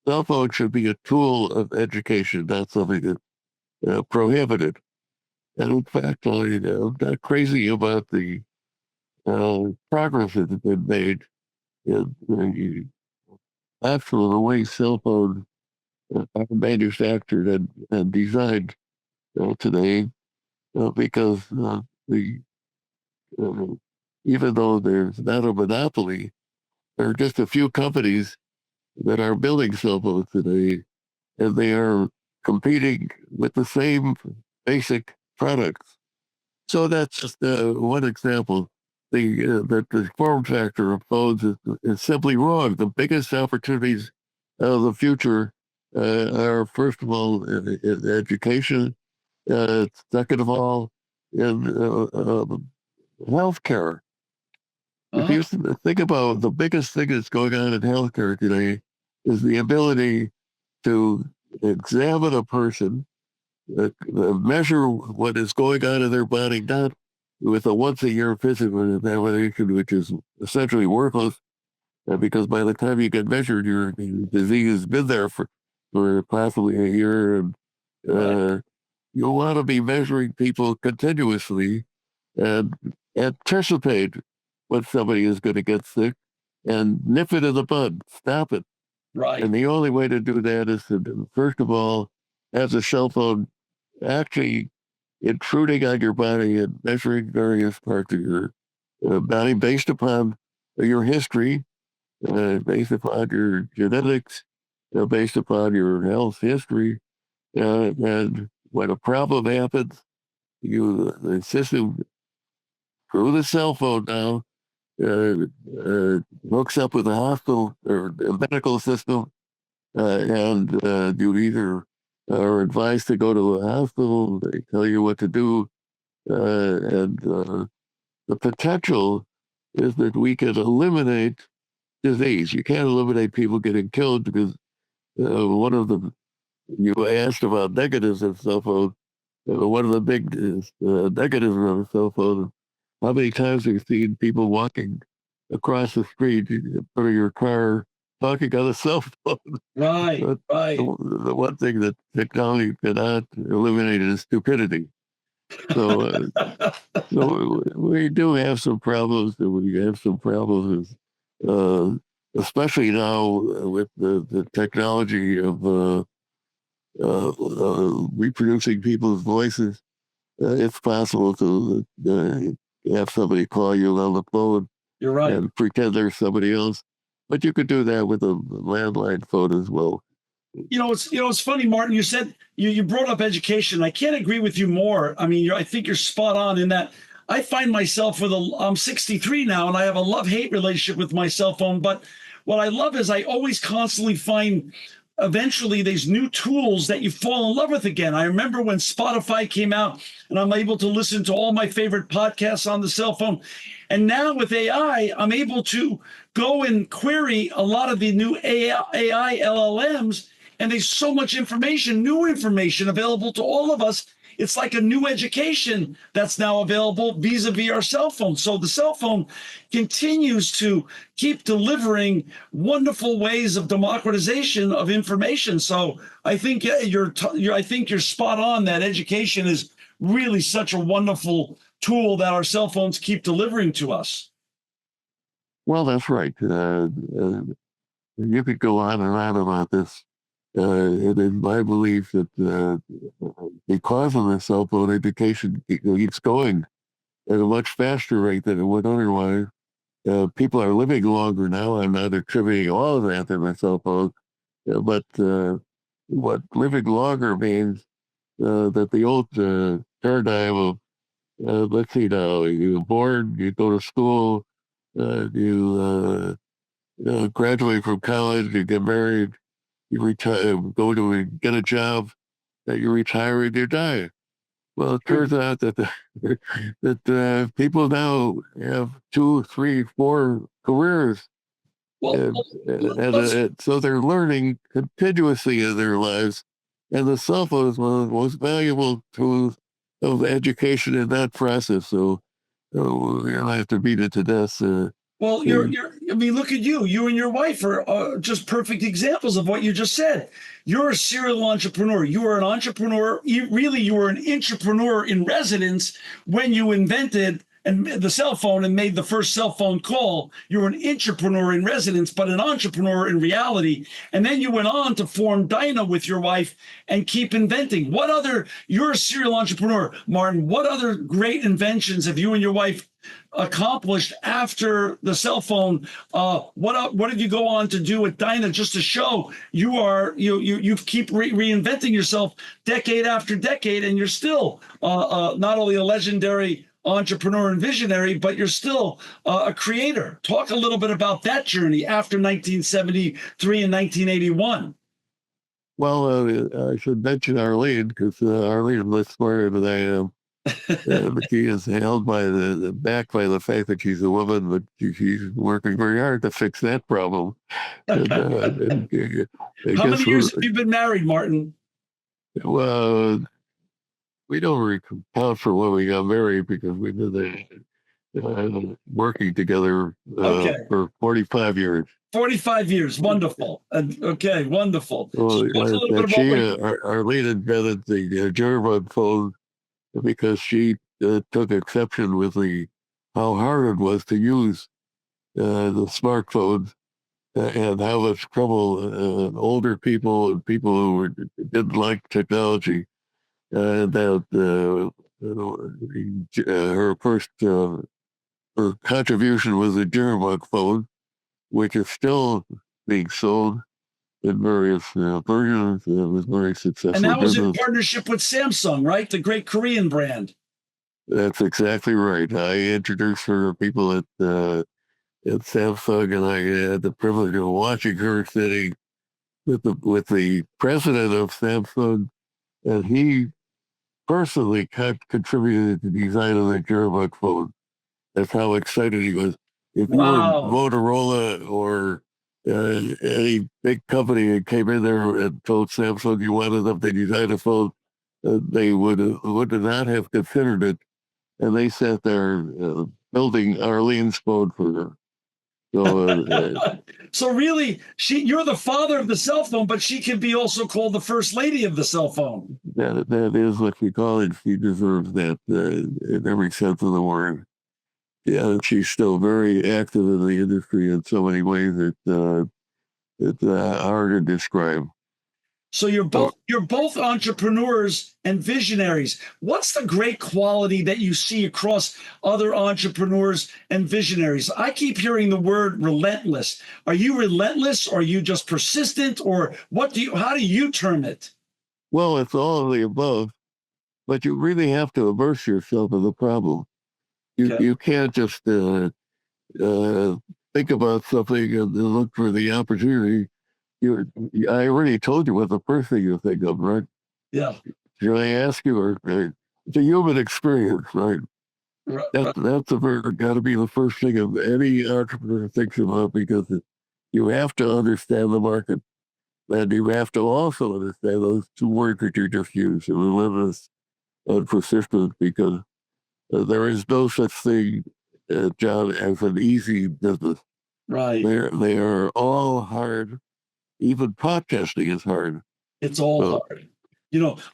cell phone should be a tool of education, not something that prohibited. And in fact, I'm not crazy about the progress that has been made in actually the way cell phones are manufactured and designed today, because the even though there's not a monopoly, there are just a few companies that are building cell phones today, and they are competing with the same basic products. So that's just one example. The form factor of phones is simply wrong. The biggest opportunities of the future are, first of all, in education, second of all, in healthcare. If you think about the biggest thing that's going on in healthcare today is the ability to examine a person, measure what is going on in their body, not with a once-a-year physical examination, which is essentially worthless, because by the time you get measured, your disease has been there for possibly a year, and you want to be measuring people continuously and anticipate when somebody is going to get sick and nip it in the bud, stop it. Right. And the only way to do that is to, first of all, have the cell phone actually intruding on your body and measuring various parts of your body based upon your history, based upon your genetics, based upon your health history. And when a problem happens, the system through the cell phone now uh, hooks up with the hospital or the medical system, and you either are advised to go to a hospital, they tell you what to do, and the potential is that we can eliminate disease. You can't eliminate people getting killed because one of the, you asked about negatives of cell phone, one of the big negatives of cell phone, how many times have you seen people walking across the street in front of your car talking on a cell phone? Right. But Right. the one thing that technology cannot eliminate is stupidity. So, so we do have some problems, and we have some problems, especially now with the technology of reproducing people's voices. It's possible to have somebody call you on the phone You're right. and pretend they're somebody else. But you could do that with a landline phone as well. It's funny, Martin. You said you brought up education. I can't agree with you more. I mean, I think you're spot on in that. I find myself I'm 63 now, and I have a love-hate relationship with my cell phone. But what I love is I always constantly find eventually these new tools that you fall in love with again. I remember when Spotify came out, and I'm able to listen to all my favorite podcasts on the cell phone. And now with AI, I'm able to go and query a lot of the new AI LLMs, and there's so much information, new information available to all of us. It's like a new education that's now available vis-a-vis our cell phone. So the cell phone continues to keep delivering wonderful ways of democratization of information. So I think I think you're spot on that education is really such a wonderful tool that our cell phones keep delivering to us. Well, that's right. You could go on and on about this. And in my belief that because of the cell phone, education keeps going at a much faster rate than it would otherwise. People are living longer now. I'm not attributing all of that to the cell phone, but what living longer means that the old paradigm of, let's see now, you're born, you go to school, you graduate from college, you get married, you retire, go to get a job, that you retire and you die. Well, it turns out that people now have 2, 3, 4 careers, Well, and so they're learning continuously in their lives. And the cell phone is one of the most valuable tools of education in that process. So we don't have to beat it to death. Well, I mean, look at you. You and your wife are just perfect examples of what you just said. You're a serial entrepreneur. You were an entrepreneur. You were an entrepreneur in residence when you invented the cell phone and made the first cell phone call. You were an entrepreneur in residence, but an entrepreneur in reality. And then you went on to form Dyna with your wife and keep inventing. You're a serial entrepreneur, Martin. What other great inventions have you and your wife accomplished after the cell phone? What did you go on to do with Dyna, just to show you keep reinventing yourself decade after decade, and you're still not only a legendary entrepreneur and visionary, but you're still a creator. Talk a little bit about that journey after 1973 and 1981. Well, I should mention Arlene because Arlene is much smarter than I am. She is held by back by the fact that she's a woman, but she's working very hard to fix that problem. And, How many years have you been married, Martin? Well, we don't really count for when we got married because we've been working together for 45 years. 45 years. Wonderful. Okay, wonderful. Well, So Arlene invented the German phone because she took exception with how hard it was to use the smartphones. and how much trouble older people and people who didn't like technology that her first her contribution was a Jerabug phone, which is still being sold in various versions. It was very And successful that was in business. partnership with Samsung, right? The great Korean brand. That's exactly right. I introduced her to people at Samsung, and I had the privilege of watching her sitting with the president of Samsung, and he personally contributed to the design of the Jerabug phone. That's how excited he was. If you were Wow. Motorola or any big company that came in there and told Samsung you wanted them to design a phone, they would not have considered it, and they sat there building Arlene's phone for her. So So really, you're the father of the cell phone, but she can be also called the first lady of the cell phone. that is what we call it. She deserves that in every sense of the word. Yeah, she's still very active in the industry in so many ways that it's hard to describe. So you're both entrepreneurs and visionaries. What's the great quality that you see across other entrepreneurs and visionaries? I keep hearing the word relentless. Are you relentless, or are you just persistent, or how do you term it? Well, it's all of the above, but you really have to immerse yourself in the problem. Okay. You can't just uh, think about something and then look for the opportunity. You, I already told you what the first thing you think of, right? Yeah. Should I ask you, or it's a human experience, right? Right. That's got to be the first thing of any entrepreneur thinks about, because you have to understand the market, and you have to also understand those two words that you just used, relentless and persistent, because there is no such thing, John, as an easy business. Right. They are all hard. Even podcasting is hard. It's all So, hard.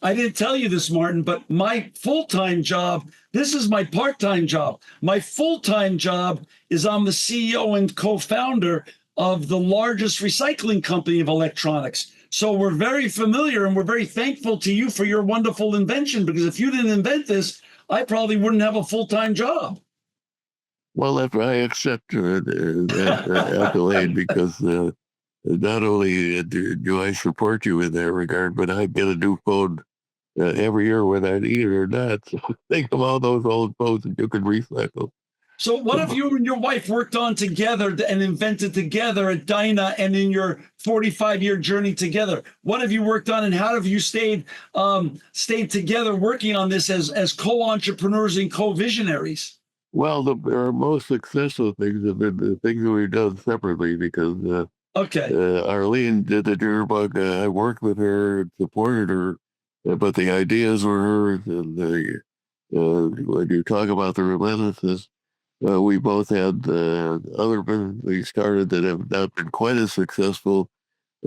I didn't tell you this, Martin, but my full-time job, this is my part-time job. My full-time job is I'm the CEO and co-founder of the largest recycling company of electronics. So we're very familiar, and we're very thankful to you for your wonderful invention, because if you didn't invent this, I probably wouldn't have a full-time job. well, if I accept that accolade, because not only do I support you in that regard, but I get a new phone every year, whether I need it or not. So think of all those old phones that you can recycle. So what have you and your wife worked on together and invented together at Dyna, and in your 45-year journey together? What have you worked on, and how have you stayed together working on this as co-entrepreneurs and co-visionaries? Well, our most successful things have been the things that we've done separately, because Okay. Arlene did the Jitterbug. I worked with her and supported her, but the ideas were hers. And when you talk about the relentlessness, we both had other businesses we started that have not been quite as successful.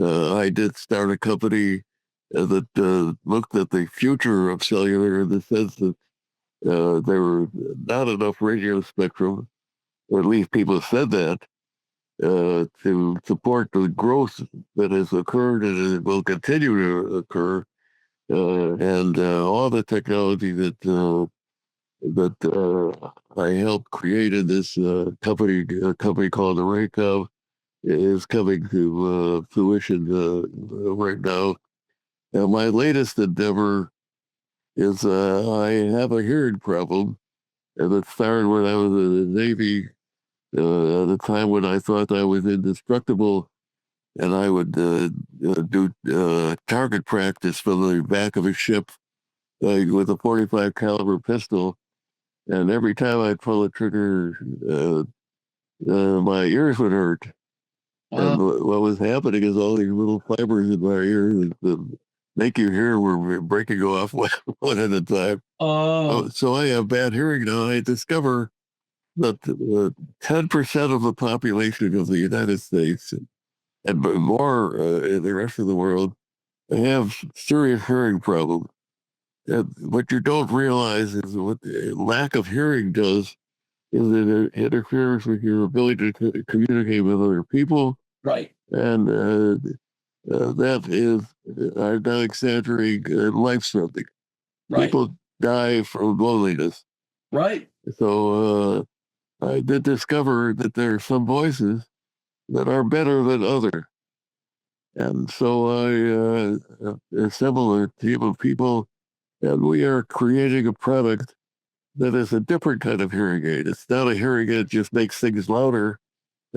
I did start a company that looked at the future of cellular, in the sense that there were not enough radio spectrum, or at least people said that, to support the growth that has occurred and it will continue to occur, and all the technology that I helped create in this company, a company called Raycom, is coming to fruition right now. And my latest endeavor is I have a hearing problem, and it started when I was in the Navy, at a time when I thought I was indestructible, and I would do target practice from the back of a ship with a 45 caliber pistol. And every time I'd pull the trigger, my ears would hurt. And Wow. what was happening is all these little fibers in my ears that make you hear were breaking off one at a time. Oh. So I have bad hearing now. I discover that 10% of the population of the United States, and more in the rest of the world, have serious hearing problems. And what you don't realize is what the lack of hearing does is that it interferes with your ability to communicate with other people. Right. And that is, I'm not exaggerating, life-threatening. Right. People die from loneliness. Right. So I did discover that there are some voices that are better than others. And so I assembled a team of people, and we are creating a product that is a different kind of hearing aid. It's not a hearing aid that just makes things louder,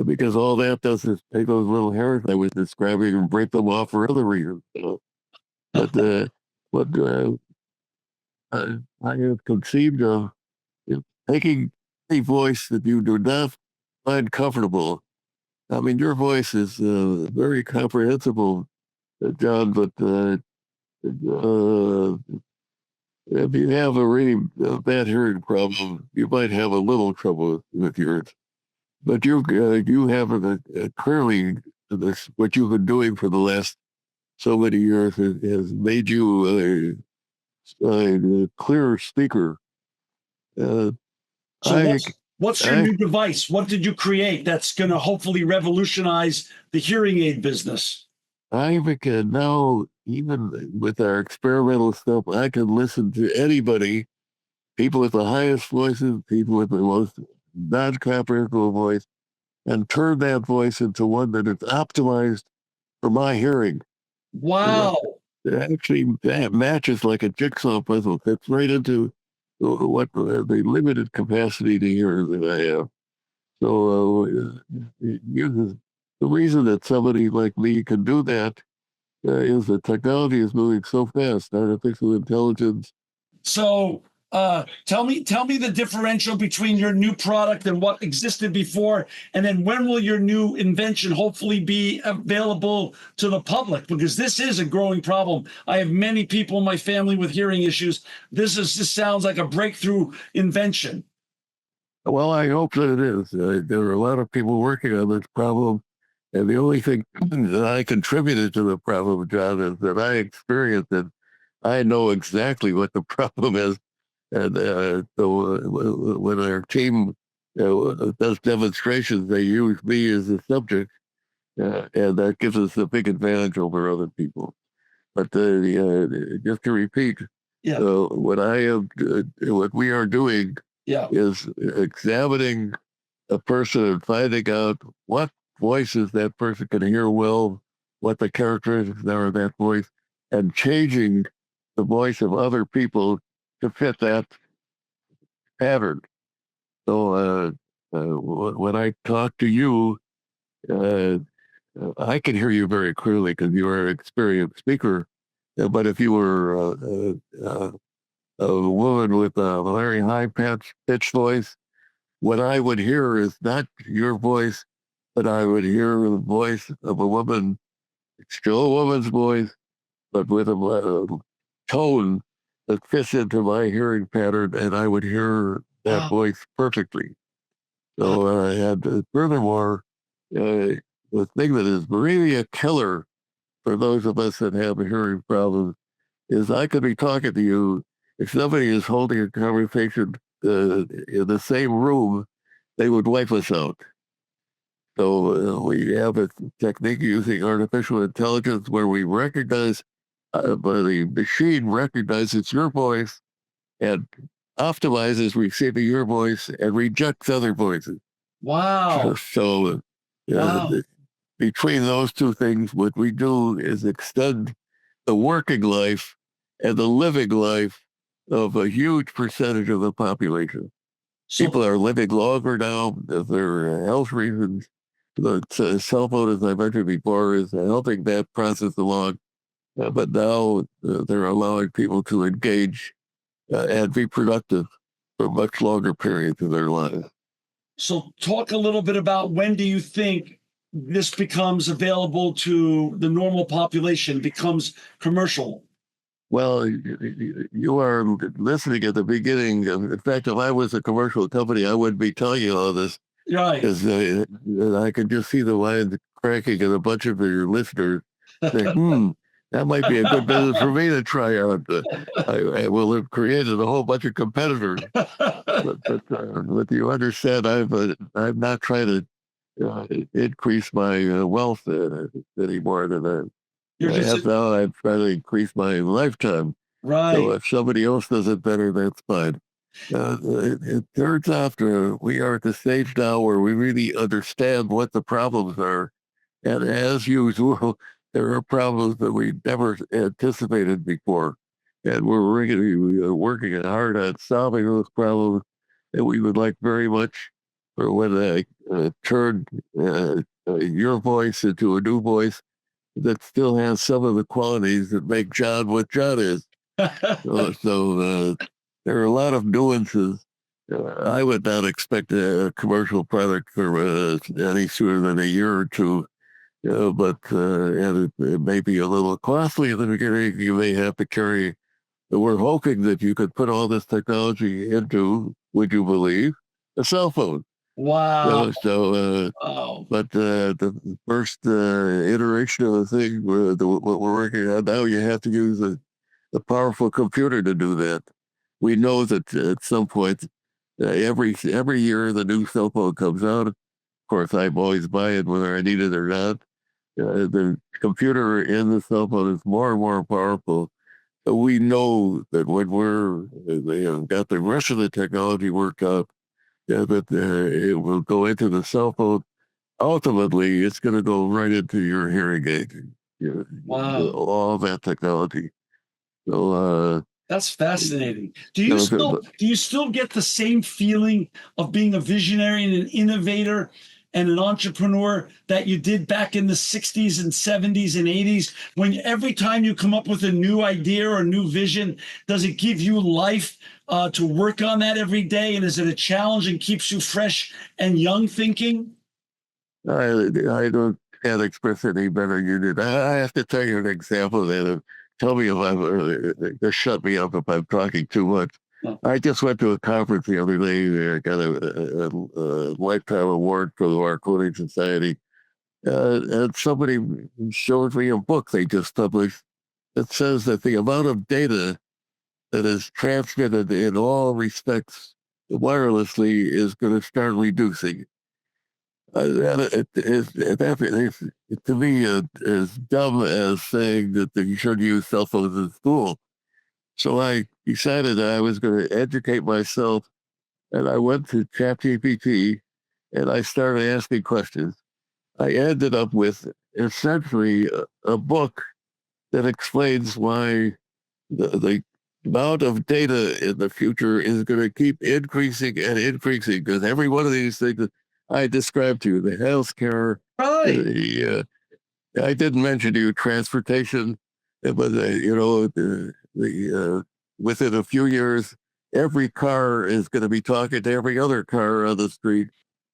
because all that does is take those little hairs I was describing and break them off for other reasons. But what I have conceived of is taking a voice that you do not find comfortable. I mean, your voice is very comprehensible, John, but if you have a really bad hearing problem, you might have a little trouble with yours. But you have clearly this what you've been doing for the last so many years has made you a clearer speaker. Uh, So I what's your I new device? What did you create that's going to hopefully revolutionize the hearing aid business? I can now, even with our experimental stuff, I can listen to anybody, people with the highest voices, people with the most non-comprehensible voice, and turn that voice into one that is optimized for my hearing. Wow. It actually matches like a jigsaw puzzle. Fits right into what the limited capacity to hear that I have. So it uses the reason that somebody like me can do that is that technology is moving so fast. Artificial intelligence. So tell me the differential between your new product and what existed before, and then when will your new invention hopefully be available to the public? Because this is a growing problem. I have many people in my family with hearing issues. This sounds like a breakthrough invention. Well, I hope that it is. There are a lot of people working on this problem. And the only thing that I contributed to the problem, John, is that I experienced it. I know exactly what the problem is. And so when our team does demonstrations, they use me as a subject. And that gives us a big advantage over other people. But just to repeat, Yeah. what we are doing Yeah. is examining a person and finding out what voices that person can hear well, what the characteristics are of that voice, and changing the voice of other people to fit that pattern. So when I talk to you, uh, I can hear you very clearly because you are an experienced speaker. But if you were a woman with a very high pitched voice, what I would hear is not your voice, but I would hear the voice of a woman, still a woman's voice, but with a tone that fits into my hearing pattern, and I would hear that Wow. voice perfectly. So I had, furthermore, the thing that is really a killer for those of us that have hearing problems is I could be talking to you. If somebody is holding a conversation in the same room, they would wipe us out. So we have a technique using artificial intelligence where we recognize, but the machine recognizes your voice and optimizes receiving your voice and rejects other voices. Wow. So Wow. between those two things, what we do is extend the working life and the living life of a huge percentage of the population. So People are living longer now. There are health reasons. The cell phone, as I mentioned before, is helping that process along. But now they're allowing people to engage and be productive for much longer periods of their lives. So talk a little bit about when do you think this becomes available to the normal population, becomes commercial? Well, you are listening at the beginning. In fact, if I was a commercial company, I wouldn't be telling you all this Right. because I can just see the lines cracking and a bunch of your listeners say, that might be a good business for me to try out. I will have created a whole bunch of competitors. But you understand, I'm not trying to increase my wealth any more than You're I just have now. I'm trying to increase my lifetime. So right. if somebody else does it better, that's fine. It turns out we are at the stage now where we really understand what the problems are. And as usual, there are problems that we never anticipated before. And we're really working hard on solving those problems that we would like very much for when I turn your voice into a new voice that still has some of the qualities that make John what John is. So there are a lot of nuances. I would not expect a commercial product for any sooner than a year or two. And it may be a little costly in the beginning. You may have to carry. We're hoping that you could put all this technology into, would you believe, a cell phone. Wow. So Wow. but the first iteration of the thing, what we're working on now, you have to use a powerful computer to do that. We know that at some point, every year the new cell phone comes out. Of course, I'm always buying whether I need it or not. The computer in the cell phone is more and more powerful. So we know that when they have got the rest of the technology worked out, that it will go into the cell phone. Ultimately, it's going to go right into your hearing aid. Wow. All that technology. So, That's fascinating. but Do you still get the same feeling of being a visionary and an innovator and an entrepreneur that you did back in the 60s and 70s and 80s when every time you come up with a new idea or a new vision, does it give you life to work on that every day? And is it a challenge and keeps you fresh and young thinking? I don't can't express it any better than you did. I have to tell you an example that tell me if just shut me up if I'm talking too much. Oh, I just went to a conference the other day. I got a lifetime award for the Marconi Society, and somebody showed me a book they just published that says that the amount of data that is transmitted in all respects wirelessly is going to start reducing. To me, as dumb as saying that you should use cell phones in school. So I decided that I was going to educate myself, and I went to ChatGPT and I started asking questions. I ended up with essentially a book that explains why the amount of data in the future is going to keep increasing and increasing because every one of these things that I described to you, the healthcare, right. I didn't mention to you transportation, but within a few years, every car is going to be talking to every other car on the street,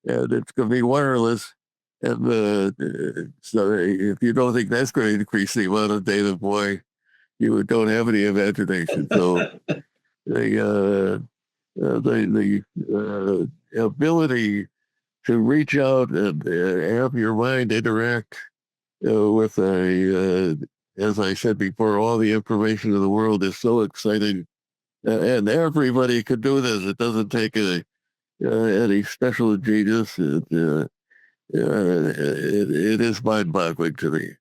and it's going to be wireless. And so, if you don't think that's going to increase the amount of data, boy, you don't have any imagination. So the ability to reach out and have your mind interact with as I said before, all the information in the world is so exciting, and everybody could do this. It doesn't take any special genius. It is mind-boggling to me.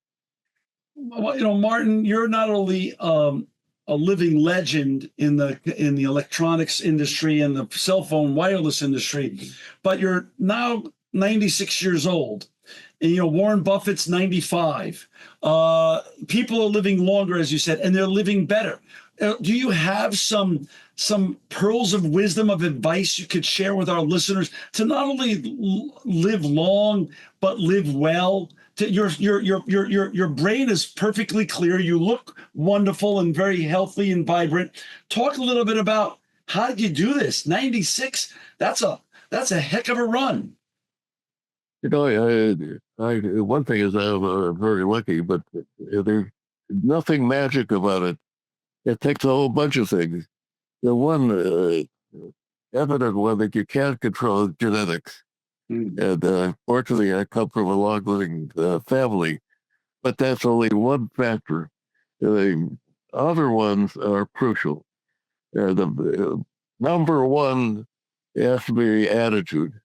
Well, Martin, you're not only a living legend in the electronics industry and the cell phone wireless industry, but you're now 96 years old. And Warren Buffett's 95. People are living longer, as you said, and they're living better. Do you have some pearls of wisdom of advice you could share with our listeners to not only live long but live well? Your brain is perfectly clear. You look wonderful and very healthy and vibrant. Talk a little bit about how did you do this? 96. That's a heck of a run. One thing is I'm very lucky, but there's nothing magic about it. It takes a whole bunch of things. The one evident one that you can't control is genetics. And fortunately, I come from a long-living family, but that's only one factor. The other ones are crucial. The number one has to be attitude.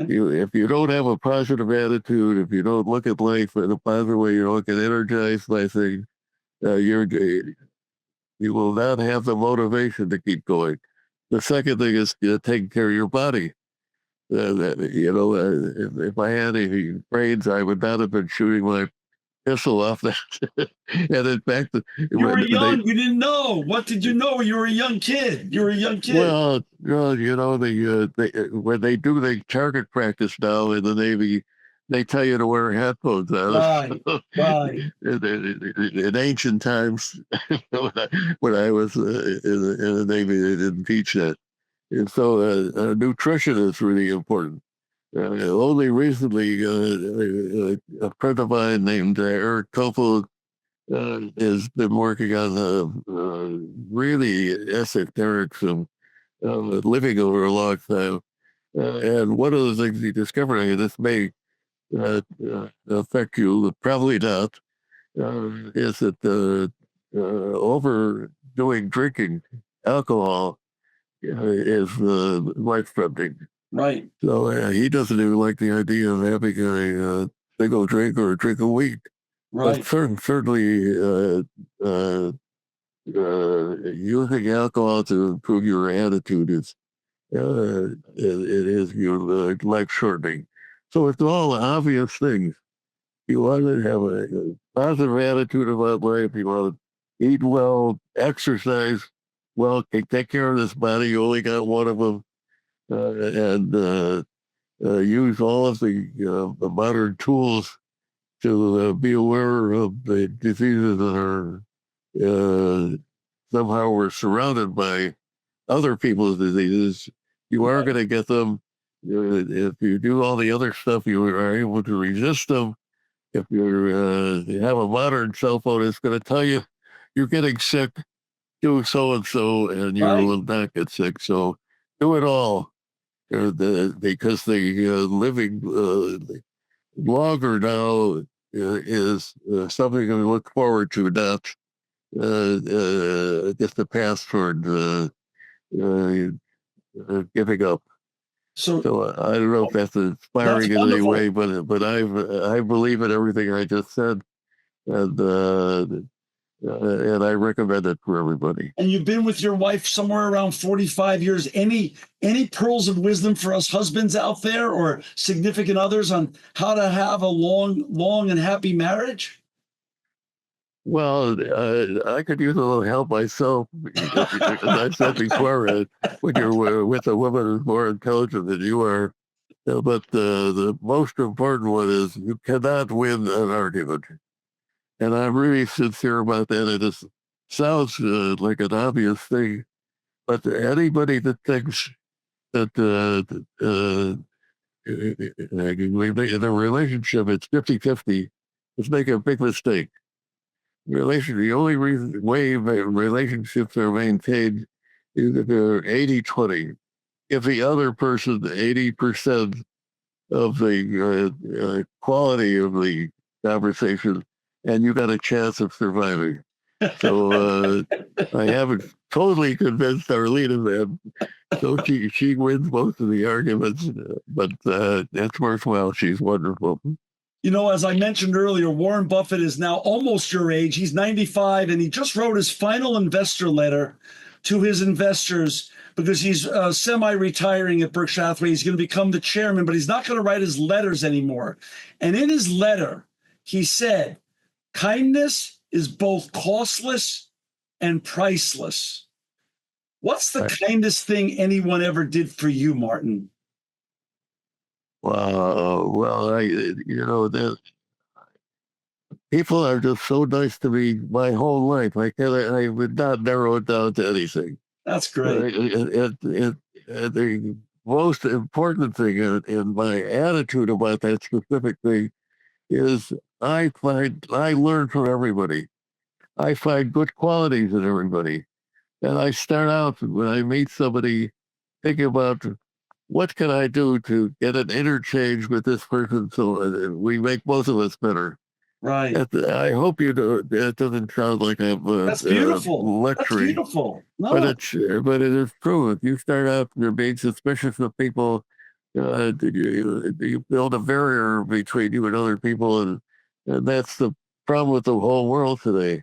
If you don't have a positive attitude, if you don't look at life in a positive way, you don't get energized by things, you will not have the motivation to keep going. The second thing is taking care of your body. If I had any brains, I would not have been shooting my pistol off that. And in fact, You were young. You didn't know. What did you know? You were a young kid. You were a young kid. Well, when they do the target practice now in the Navy, they tell you to wear headphones on. Right. In ancient times, when I was in the Navy, they didn't teach that. And so nutrition is really important. Only recently, a friend of mine named Eric Topol has been working on really esoteric living over a long time. And one of the things he discovered, and this may affect you, probably not, is that overdoing drinking alcohol is life-threatening. Right. So he doesn't even like the idea of having a single drink or a drink a week. Right. But certainly using alcohol to improve your attitude is your life shortening. So it's all obvious things. You want to have a positive attitude about life. You want to eat well, exercise well, take care of this body. You only got one of them, and use all of the modern tools to be aware of the diseases that are somehow we're surrounded by other people's diseases. You are going to get them. If you do all the other stuff, you are able to resist them. If you have a modern cell phone, it's going to tell you you're getting sick. Do so-and-so, and you will not get sick. So do it all. Because the living longer now is something to look forward to, not just a path toward giving up. So I don't know if that's inspiring in any way, but I believe in everything I just said, and I recommend it for everybody. And you've been with your wife somewhere around 45 years. Any pearls of wisdom for us husbands out there or significant others on how to have a long and happy marriage? Well, I could use a little help myself. As I said before, when you're with a woman who's more intelligent than you are. But the most important one is you cannot win an argument. And I'm really sincere about that. It just sounds like an obvious thing, but anybody that thinks that in a relationship it's 50-50 is making a big mistake. The only way relationships are maintained is if they're 80-20. If the other person 80% of the quality of the conversation, and you got a chance of surviving. So I haven't totally convinced Arlene of that. So she wins most of the arguments, but that's worthwhile. She's wonderful. You know, as I mentioned earlier, Warren Buffett is now almost your age. He's 95, and he just wrote his final investor letter to his investors because he's semi-retiring at Berkshire Hathaway. He's going to become the chairman, but he's not going to write his letters anymore. And in his letter, he said, kindness is both costless and priceless. What's the kindest thing anyone ever did for you, Martin? Well, people are just so nice to me my whole life. I would not narrow it down to anything. That's great. The most important thing in my attitude about that specific thing is I learn from everybody. I find good qualities in everybody. And I start out when I meet somebody thinking about what can I do to get an interchange with this person so we make both of us better. Right. I hope you do. It doesn't sound like I'm That's beautiful. lecturing. That's beautiful. No. But it is true. If you start out, you're being suspicious of people, You build a barrier between you and other people, and that's the problem with the whole world today.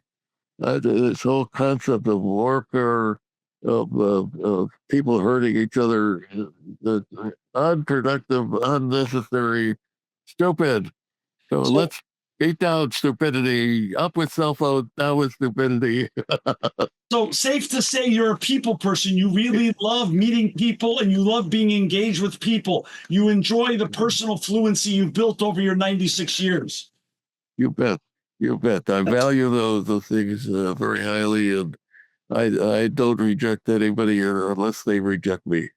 This whole concept of warfare, of people hurting each other, unproductive, unnecessary, stupid. So let's beat down stupidity, up with cell phones, down with stupidity. So safe to say you're a people person. You really love meeting people and you love being engaged with people. You enjoy the personal fluency you've built over your 96 years. You bet. You bet. I value those things very highly, and I don't reject anybody unless they reject me.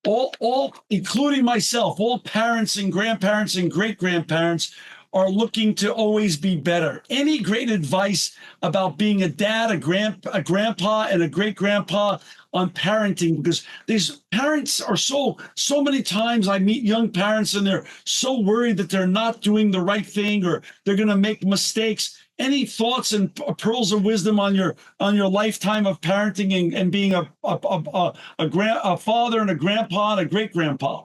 All, including myself, all parents and grandparents and great grandparents are looking to always be better. Any great advice about being a dad, a grandpa, and a great grandpa on parenting? Because these parents are so many times I meet young parents and they're so worried that they're not doing the right thing or they're going to make mistakes. Any thoughts and pearls of wisdom on your lifetime of parenting and being a father and a grandpa and a great grandpa?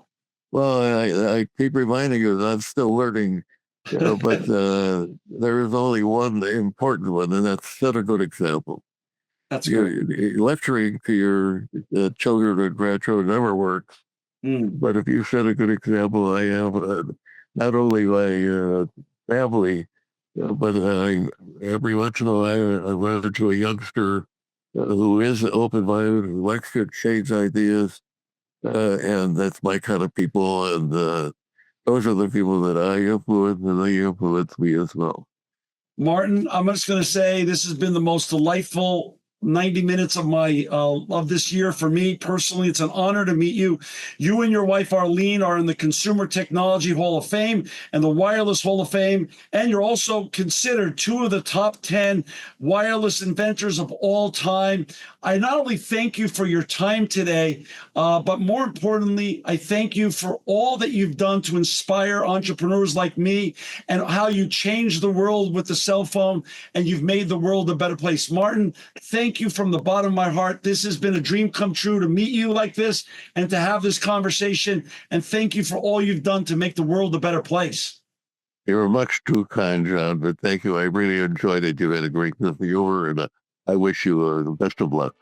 Well, I keep reminding you that I'm still learning. But there is only one important one, and that's set a good example. That's good. Lecturing to your children and grandchildren never works. But if you set a good example, I have not only my family, but every once in a while I run into a youngster who is open-minded, who likes to exchange ideas, and that's my kind of people. And those are the people that I influence, and they influence me as well. Martin, I'm just going to say this has been the most delightful 90 minutes of this year for me personally. It's an honor to meet you. You and your wife Arlene are in the Consumer Technology Hall of Fame and the Wireless Hall of Fame, and you're also considered two of the top 10 wireless inventors of all time. I not only thank you for your time today, but more importantly, I thank you for all that you've done to inspire entrepreneurs like me and how you changed the world with the cell phone and you've made the world a better place. Martin, thank you from the bottom of my heart. This has been a dream come true to meet you like this and to have this conversation. And thank you for all you've done to make the world a better place. You were much too kind, John, but thank you. I really enjoyed it. You had a great viewer, and I wish you the best of luck.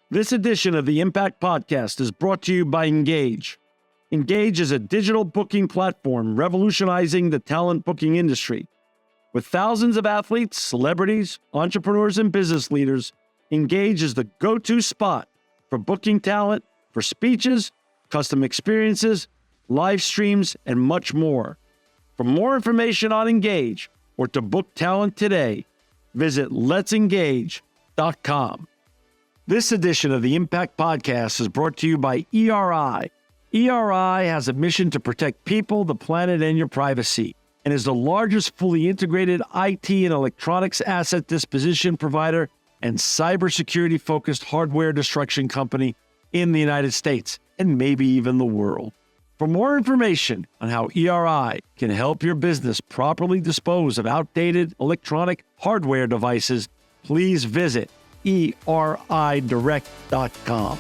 This edition of the Impact Podcast is brought to you by Engage. Engage is a digital booking platform revolutionizing the talent booking industry. With thousands of athletes, celebrities, entrepreneurs, and business leaders, Engage is the go-to spot for booking talent, for speeches, custom experiences, live streams, and much more. For more information on Engage or to book talent today, visit letsengage.com. This edition of the Impact Podcast is brought to you by ERI. ERI has a mission to protect people, the planet, and your privacy, and is the largest fully integrated IT and electronics asset disposition provider and cybersecurity-focused hardware destruction company in the United States, and maybe even the world. For more information on how ERI can help your business properly dispose of outdated electronic hardware devices, please visit eridirect.com.